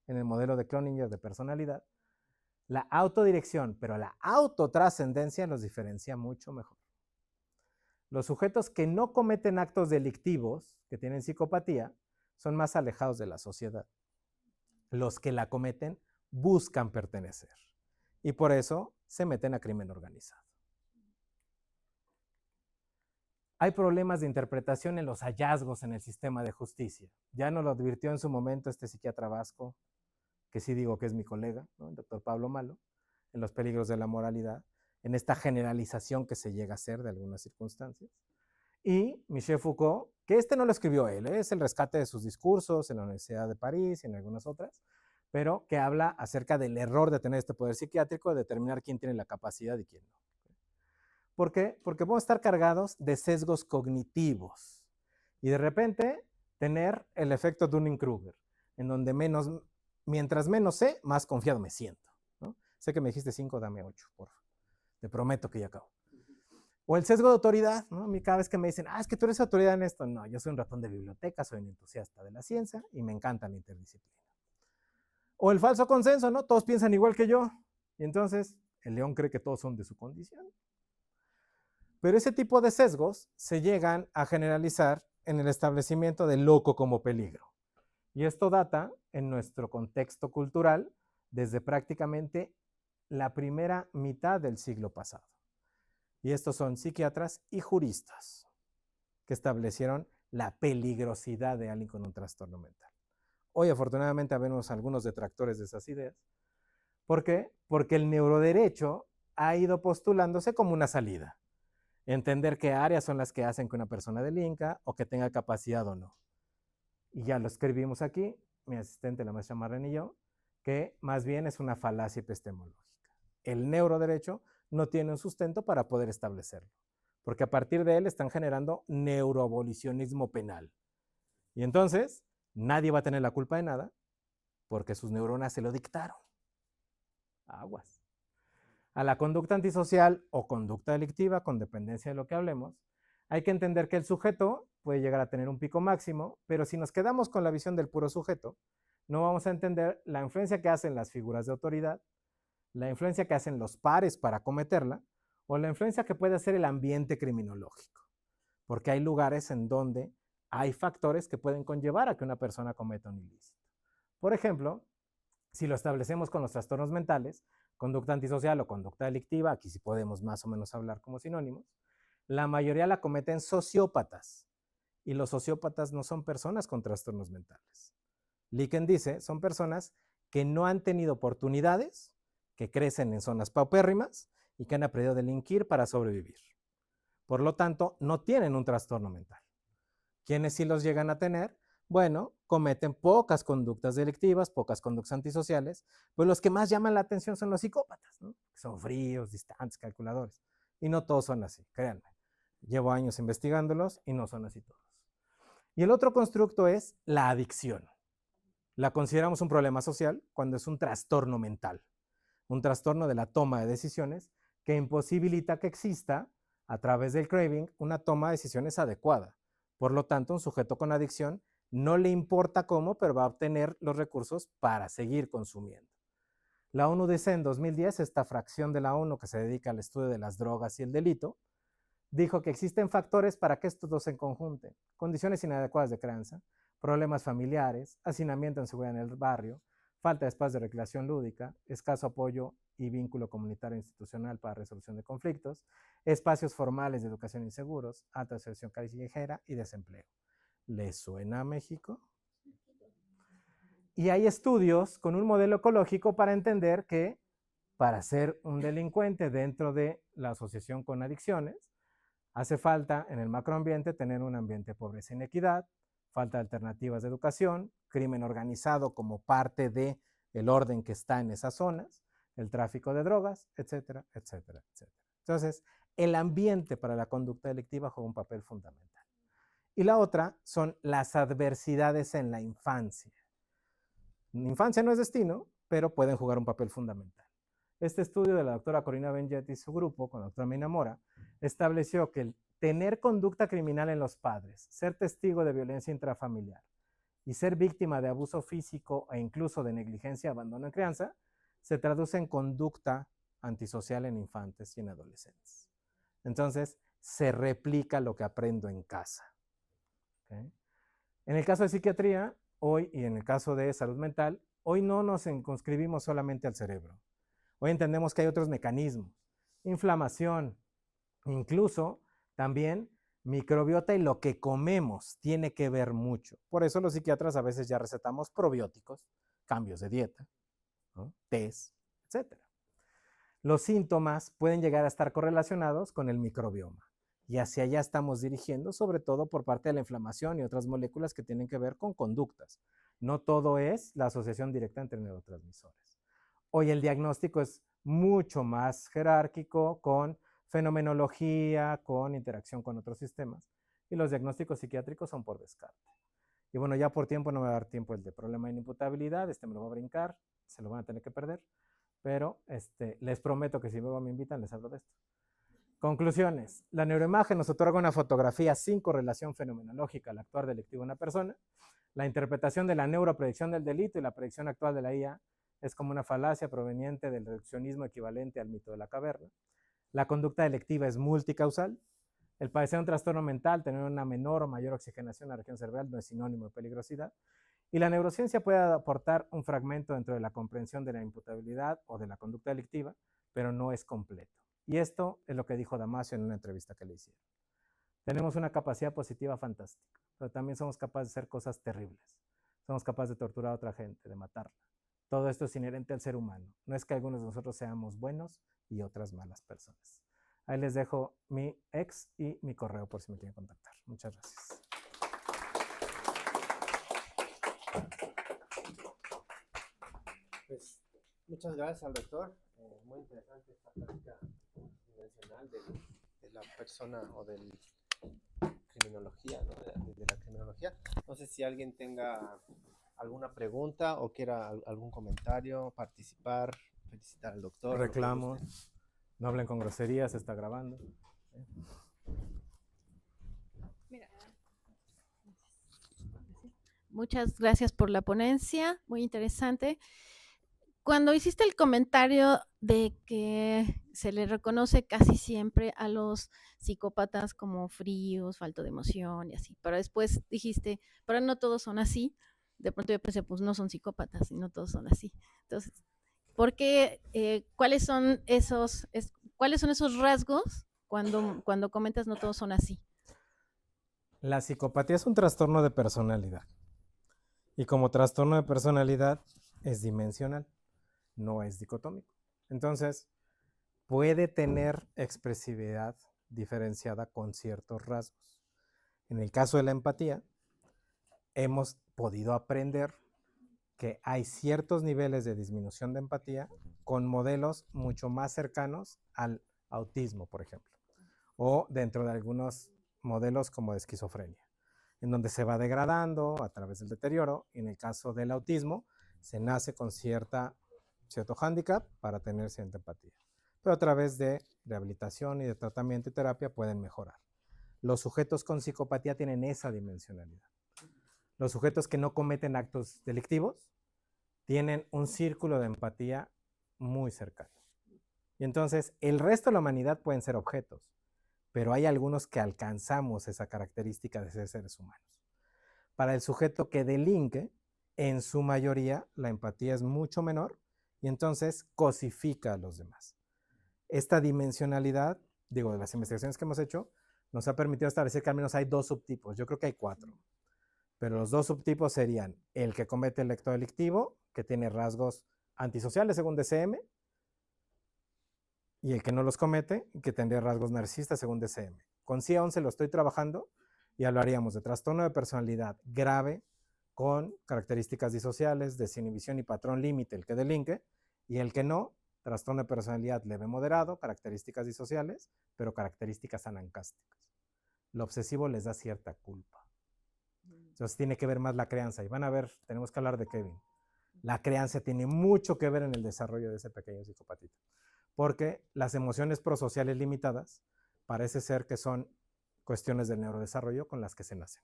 en el modelo de Cloninger de personalidad, la autodirección, pero la autotrascendencia los diferencia mucho mejor. Los sujetos que no cometen actos delictivos, que tienen psicopatía, son más alejados de la sociedad. Los que la cometen buscan pertenecer y por eso se meten a crimen organizado. Hay problemas de interpretación en los hallazgos en el sistema de justicia. Ya nos lo advirtió en su momento este psiquiatra vasco, que sí digo que es mi colega, ¿no? El doctor Pablo Malo, en los peligros de la moralidad, en esta generalización que se llega a hacer de algunas circunstancias. Y Michel Foucault, que no lo escribió él, es el rescate de sus discursos en la Universidad de París y en algunas otras, pero que habla acerca del error de tener este poder psiquiátrico de determinar quién tiene la capacidad y quién no. ¿Por qué? Porque podemos estar cargados de sesgos cognitivos y de repente tener el efecto Dunning-Kruger, en donde mientras menos sé, más confiado me siento, ¿no? Sé que me dijiste 5, dame 8, por favor. Te prometo que ya acabo. O el sesgo de autoridad, ¿no? A mí cada vez que me dicen, es que tú eres autoridad en esto, no, yo soy un ratón de biblioteca, soy un entusiasta de la ciencia y me encanta la interdisciplina. O el falso consenso, ¿no? Todos piensan igual que yo. Y entonces el león cree que todos son de su condición. Pero ese tipo de sesgos se llegan a generalizar en el establecimiento del loco como peligro. Y esto data en nuestro contexto cultural desde prácticamente la primera mitad del siglo pasado. Y estos son psiquiatras y juristas que establecieron la peligrosidad de alguien con un trastorno mental. Hoy afortunadamente vemos algunos detractores de esas ideas. ¿Por qué? Porque el neuroderecho ha ido postulándose como una salida. Entender qué áreas son las que hacen que una persona delinca o que tenga capacidad o no. Y ya lo escribimos aquí, mi asistente, la maestra Marlene y yo, que más bien es una falacia epistemológica. El neuroderecho no tiene un sustento para poder establecerlo, porque a partir de él están generando neuroabolicionismo penal. Y entonces, nadie va a tener la culpa de nada, porque sus neuronas se lo dictaron. Aguas. A la conducta antisocial o conducta delictiva, con dependencia de lo que hablemos, hay que entender que el sujeto puede llegar a tener un pico máximo, pero si nos quedamos con la visión del puro sujeto, no vamos a entender la influencia que hacen las figuras de autoridad, la influencia que hacen los pares para cometerla, o la influencia que puede hacer el ambiente criminológico. Porque hay lugares en donde hay factores que pueden conllevar a que una persona cometa un ilícito. Por ejemplo, si lo establecemos con los trastornos mentales, conducta antisocial o conducta delictiva, aquí sí podemos más o menos hablar como sinónimos, la mayoría la cometen sociópatas. Y los sociópatas no son personas con trastornos mentales. Liken dice, son personas que no han tenido oportunidades, que crecen en zonas paupérrimas y que han aprendido a delinquir para sobrevivir. Por lo tanto, no tienen un trastorno mental. ¿Quiénes sí los llegan a tener? Bueno, cometen pocas conductas delictivas, pocas conductas antisociales, pues los que más llaman la atención son los psicópatas, ¿no? Son fríos, distantes, calculadores. Y no todos son así, créanme. Llevo años investigándolos y no son así todos. Y el otro constructo es la adicción. La consideramos un problema social cuando es un trastorno mental, un trastorno de la toma de decisiones que imposibilita que exista, a través del craving, una toma de decisiones adecuada. Por lo tanto, un sujeto con adicción no le importa cómo, pero va a obtener los recursos para seguir consumiendo. La ONU dice en 2010, esta fracción de la ONU que se dedica al estudio de las drogas y el delito, dijo que existen factores para que estos dos se conjunten: condiciones inadecuadas de crianza, problemas familiares, hacinamiento en seguridad en el barrio, falta de espacios de recreación lúdica, escaso apoyo y vínculo comunitario institucional para resolución de conflictos, espacios formales de educación inseguros, alta situación callejera y desempleo. ¿Les suena a México? Y hay estudios con un modelo ecológico para entender que para ser un delincuente dentro de la asociación con adicciones, hace falta en el macroambiente tener un ambiente de pobreza e inequidad, falta de alternativas de educación, crimen organizado como parte del orden que está en esas zonas, el tráfico de drogas, etcétera, etcétera, etcétera. Entonces, el ambiente para la conducta delictiva juega un papel fundamental. Y la otra son las adversidades en la infancia. La infancia no es destino, pero pueden jugar un papel fundamental. Este estudio de la doctora Corina Bengetti y su grupo, con la doctora Mina Mora, estableció que el tener conducta criminal en los padres, ser testigo de violencia intrafamiliar y ser víctima de abuso físico e incluso de negligencia, abandono en crianza, se traduce en conducta antisocial en infantes y en adolescentes. Entonces, se replica lo que aprendo en casa. ¿Okay? En el caso de psiquiatría, hoy, y en el caso de salud mental, hoy no nos circunscribimos solamente al cerebro. Hoy entendemos que hay otros mecanismos, inflamación, incluso también microbiota, y lo que comemos tiene que ver mucho. Por eso los psiquiatras a veces ya recetamos probióticos, cambios de dieta, ¿no? Tés, etc. Los síntomas pueden llegar a estar correlacionados con el microbioma, y hacia allá estamos dirigiendo, sobre todo por parte de la inflamación y otras moléculas que tienen que ver con conductas. No todo es la asociación directa entre neurotransmisores. Hoy el diagnóstico es mucho más jerárquico, con fenomenología, con interacción con otros sistemas, y los diagnósticos psiquiátricos son por descarte. Y bueno, ya por tiempo no me va a dar tiempo el de problema de inimputabilidad, me lo voy a brincar, se lo van a tener que perder, pero les prometo que si luego me invitan les hablo de esto. Conclusiones. La neuroimagen nos otorga una fotografía sin correlación fenomenológica al actuar delictivo de una persona. La interpretación de la neuropredicción del delito y la predicción actual de la IA es como una falacia proveniente del reduccionismo equivalente al mito de la caverna. La conducta delictiva es multicausal. El padecer un trastorno mental, tener una menor o mayor oxigenación en la región cerebral, no es sinónimo de peligrosidad. Y la neurociencia puede aportar un fragmento dentro de la comprensión de la imputabilidad o de la conducta delictiva, pero no es completo. Y esto es lo que dijo Damasio en una entrevista que le hicieron. Tenemos una capacidad positiva fantástica, pero también somos capaces de hacer cosas terribles. Somos capaces de torturar a otra gente, de matarla. Todo esto es inherente al ser humano. No es que algunos de nosotros seamos buenos y otras malas personas. Ahí les dejo mi ex y mi correo por si me quieren contactar. Muchas gracias. Pues muchas gracias al doctor. Muy interesante esta plática dimensional de la persona o de criminología, ¿no? de la criminología. No sé si alguien tenga alguna pregunta o quiera algún comentario, participar, felicitar al doctor. Reclamos, no hablen con groserías, se está grabando. Mira. Muchas gracias por la ponencia, muy interesante. Cuando hiciste el comentario de que se le reconoce casi siempre a los psicópatas como fríos, falto de emoción y así, pero después dijiste, pero no todos son así, de pronto yo pensé, pues no son psicópatas y no todos son así. Entonces, ¿por qué? ¿Cuáles son esos rasgos cuando comentas no todos son así? La psicopatía es un trastorno de personalidad. Y como trastorno de personalidad es dimensional, no es dicotómico. Entonces, puede tener expresividad diferenciada con ciertos rasgos. En el caso de la empatía, hemos podido aprender que hay ciertos niveles de disminución de empatía con modelos mucho más cercanos al autismo, por ejemplo, o dentro de algunos modelos como de esquizofrenia. en donde se va degradando a través del deterioro. Y en el caso del autismo, se nace con cierto hándicap para tener cierta empatía. Pero a través de rehabilitación y de tratamiento y terapia pueden mejorar. Los sujetos con psicopatía tienen esa dimensionalidad. Los sujetos que no cometen actos delictivos tienen un círculo de empatía muy cercano. Y entonces, el resto de la humanidad pueden ser objetos, pero hay algunos que alcanzamos esa característica de ser seres humanos. Para el sujeto que delinque, en su mayoría, la empatía es mucho menor y entonces cosifica a los demás. Esta dimensionalidad, digo, de las investigaciones que hemos hecho, nos ha permitido establecer que al menos hay 2 subtipos. Yo creo que hay 4. Pero los 2 subtipos serían el que comete el acto delictivo, que tiene rasgos antisociales según DSM, y el que no los comete, que tendría rasgos narcisistas según DSM. Con CIA-11 lo estoy trabajando y hablaríamos de trastorno de personalidad grave con características disociales, desinhibición y patrón límite, el que delinque, y el que no, trastorno de personalidad leve moderado, características disociales, pero características anancásticas. Lo obsesivo les da cierta culpa. Entonces tiene que ver más la crianza. Y van a ver, tenemos que hablar de Kevin. La crianza tiene mucho que ver en el desarrollo de ese pequeño psicopatita. Porque las emociones prosociales limitadas parece ser que son cuestiones del neurodesarrollo con las que se nacen.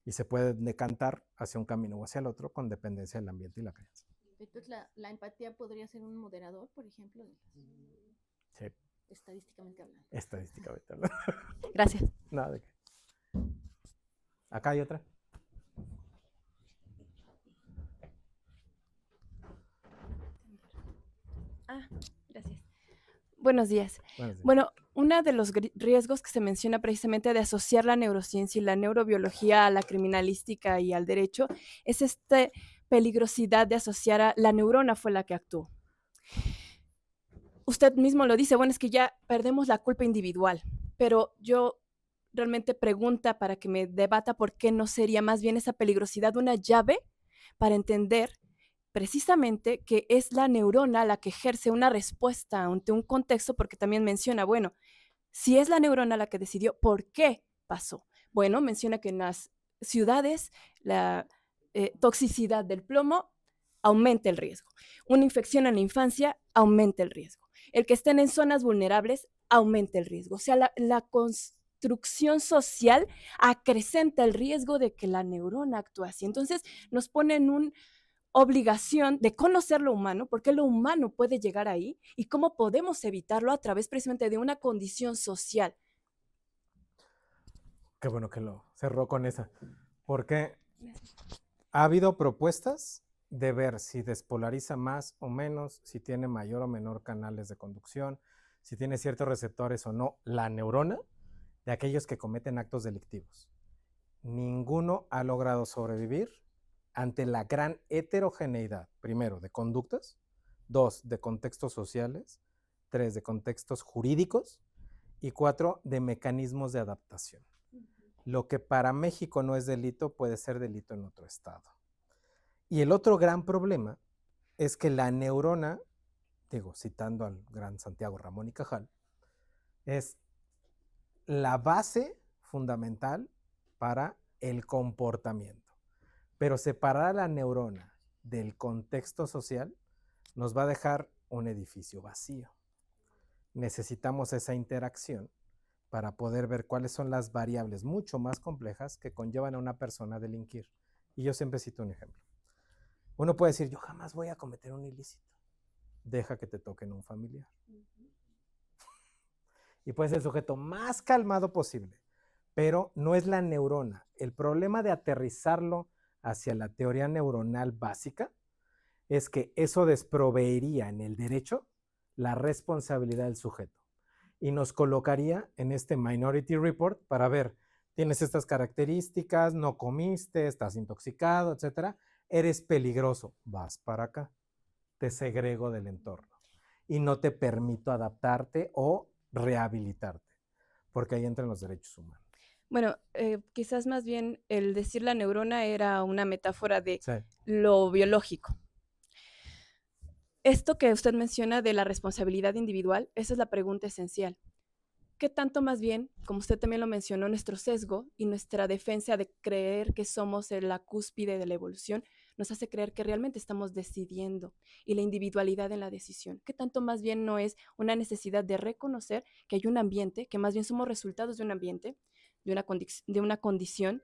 Y se puede decantar hacia un camino o hacia el otro con dependencia del ambiente y la crianza. Entonces, la empatía podría ser un moderador, por ejemplo, Sí. Estadísticamente hablando. Estadísticamente hablando. Gracias. Nada de qué. Acá hay otra. Gracias. Buenos días. Buenos días. Bueno, uno de los riesgos que se menciona precisamente de asociar la neurociencia y la neurobiología a la criminalística y al derecho es esta peligrosidad de asociar a la neurona fue la que actuó. Usted mismo lo dice, bueno, es que ya perdemos la culpa individual, pero yo realmente pregunta para que me debata por qué no sería más bien esa peligrosidad una llave para entender precisamente que es la neurona la que ejerce una respuesta ante un contexto, porque también menciona, bueno, si es la neurona la que decidió, ¿por qué pasó? Bueno, menciona que en las ciudades la toxicidad del plomo aumenta el riesgo. Una infección en la infancia aumenta el riesgo. El que estén en zonas vulnerables aumenta el riesgo. O sea, la construcción social acrecenta el riesgo de que la neurona actúe así. Entonces, nos pone en una obligación de conocer lo humano, porque lo humano puede llegar ahí y cómo podemos evitarlo a través precisamente de una condición social. Qué bueno que lo cerró con esa, porque ha habido propuestas de ver si despolariza más o menos, si tiene mayor o menor canales de conducción, si tiene ciertos receptores o no, la neurona de aquellos que cometen actos delictivos. Ninguno ha logrado sobrevivir ante la gran heterogeneidad, primero, de conductas, 2, de contextos sociales, 3, de contextos jurídicos y 4, de mecanismos de adaptación. Lo que para México no es delito puede ser delito en otro estado. Y el otro gran problema es que la neurona, digo, citando al gran Santiago Ramón y Cajal, es la base fundamental para el comportamiento. Pero separar a la neurona del contexto social nos va a dejar un edificio vacío. Necesitamos esa interacción para poder ver cuáles son las variables mucho más complejas que conllevan a una persona a delinquir. Y yo siempre cito un ejemplo. Uno puede decir, yo jamás voy a cometer un ilícito. Deja que te toquen un familiar. Y puede ser el sujeto más calmado posible, pero no es la neurona. El problema de aterrizarlo hacia la teoría neuronal básica es que eso desproveería en el derecho la responsabilidad del sujeto y nos colocaría en este Minority Report para ver, tienes estas características, no comiste, estás intoxicado, etcétera, eres peligroso, vas para acá, te segrego del entorno y no te permito adaptarte o rehabilitarte, porque ahí entran los derechos humanos. Bueno, quizás más bien el decir la neurona era una metáfora de Sí. lo biológico. Esto que usted menciona de la responsabilidad individual, esa es la pregunta esencial. ¿qué tanto más bien, como usted también lo mencionó, nuestro sesgo y nuestra defensa de creer que somos la cúspide de la evolución nos hace creer que realmente estamos decidiendo y la individualidad en la decisión? ¿Qué tanto más bien no es una necesidad de reconocer que hay un ambiente, que más bien somos resultados de un ambiente, de una condición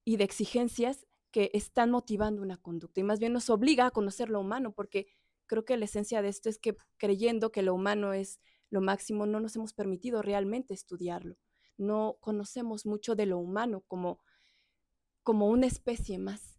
y de exigencias que están motivando una conducta y más bien nos obliga a conocer lo humano, porque creo que la esencia de esto es que creyendo que lo humano es lo máximo, no nos hemos permitido realmente estudiarlo. No conocemos mucho de lo humano como una especie más.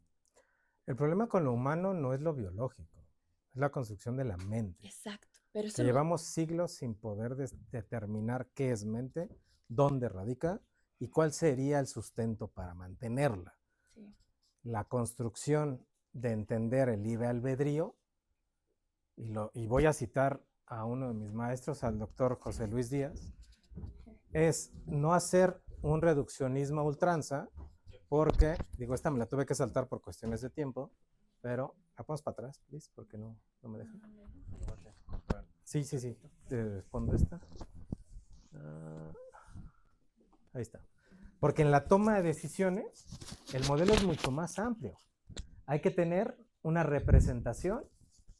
El problema con lo humano no es lo biológico, es la construcción de la mente. Exacto. Pero eso Que llevamos siglos sin poder determinar qué es mente, dónde radica y cuál sería el sustento para mantenerla. sí. La construcción de entender el libre albedrío, y voy a citar a uno de mis maestros, al doctor José Luis Díaz, es no hacer un reduccionismo a ultranza, porque, digo, esta me la tuve que saltar por cuestiones de tiempo, pero la ponemos para atrás, please, porque no me deja. Sí, te respondo esta. Ahí está. Porque en la toma de decisiones, el modelo es mucho más amplio. Hay que tener una representación,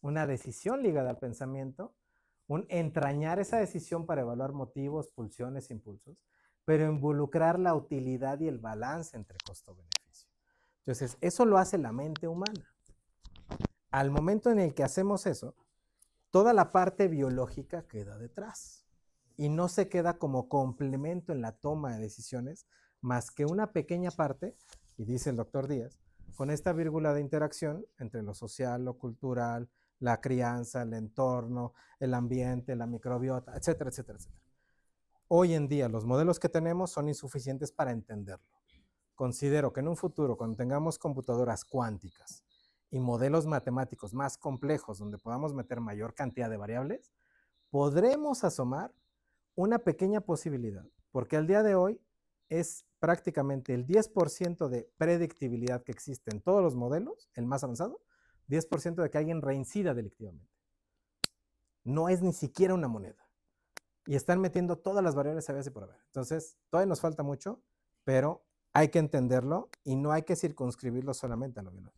una decisión ligada al pensamiento, un entrañar esa decisión para evaluar motivos, pulsiones, impulsos, pero involucrar la utilidad y el balance entre costo-beneficio. Entonces, eso lo hace la mente humana. Al momento en el que hacemos eso, toda la parte biológica queda detrás y no se queda como complemento en la toma de decisiones más que una pequeña parte, y dice el doctor Díaz, con esta vírgula de interacción entre lo social, lo cultural, la crianza, el entorno, el ambiente, la microbiota, etcétera, etcétera, etcétera. Hoy en día los modelos que tenemos son insuficientes para entenderlo. Considero que en un futuro, cuando tengamos computadoras cuánticas y modelos matemáticos más complejos donde podamos meter mayor cantidad de variables, podremos asomar una pequeña posibilidad, porque al día de hoy es prácticamente el 10% de predictibilidad que existe en todos los modelos, el más avanzado, 10% de que alguien reincida delictivamente. No es ni siquiera una moneda. Y están metiendo todas las variables habidas y por haber. Entonces, todavía nos falta mucho, pero hay que entenderlo y no hay que circunscribirlo solamente a lo biológico.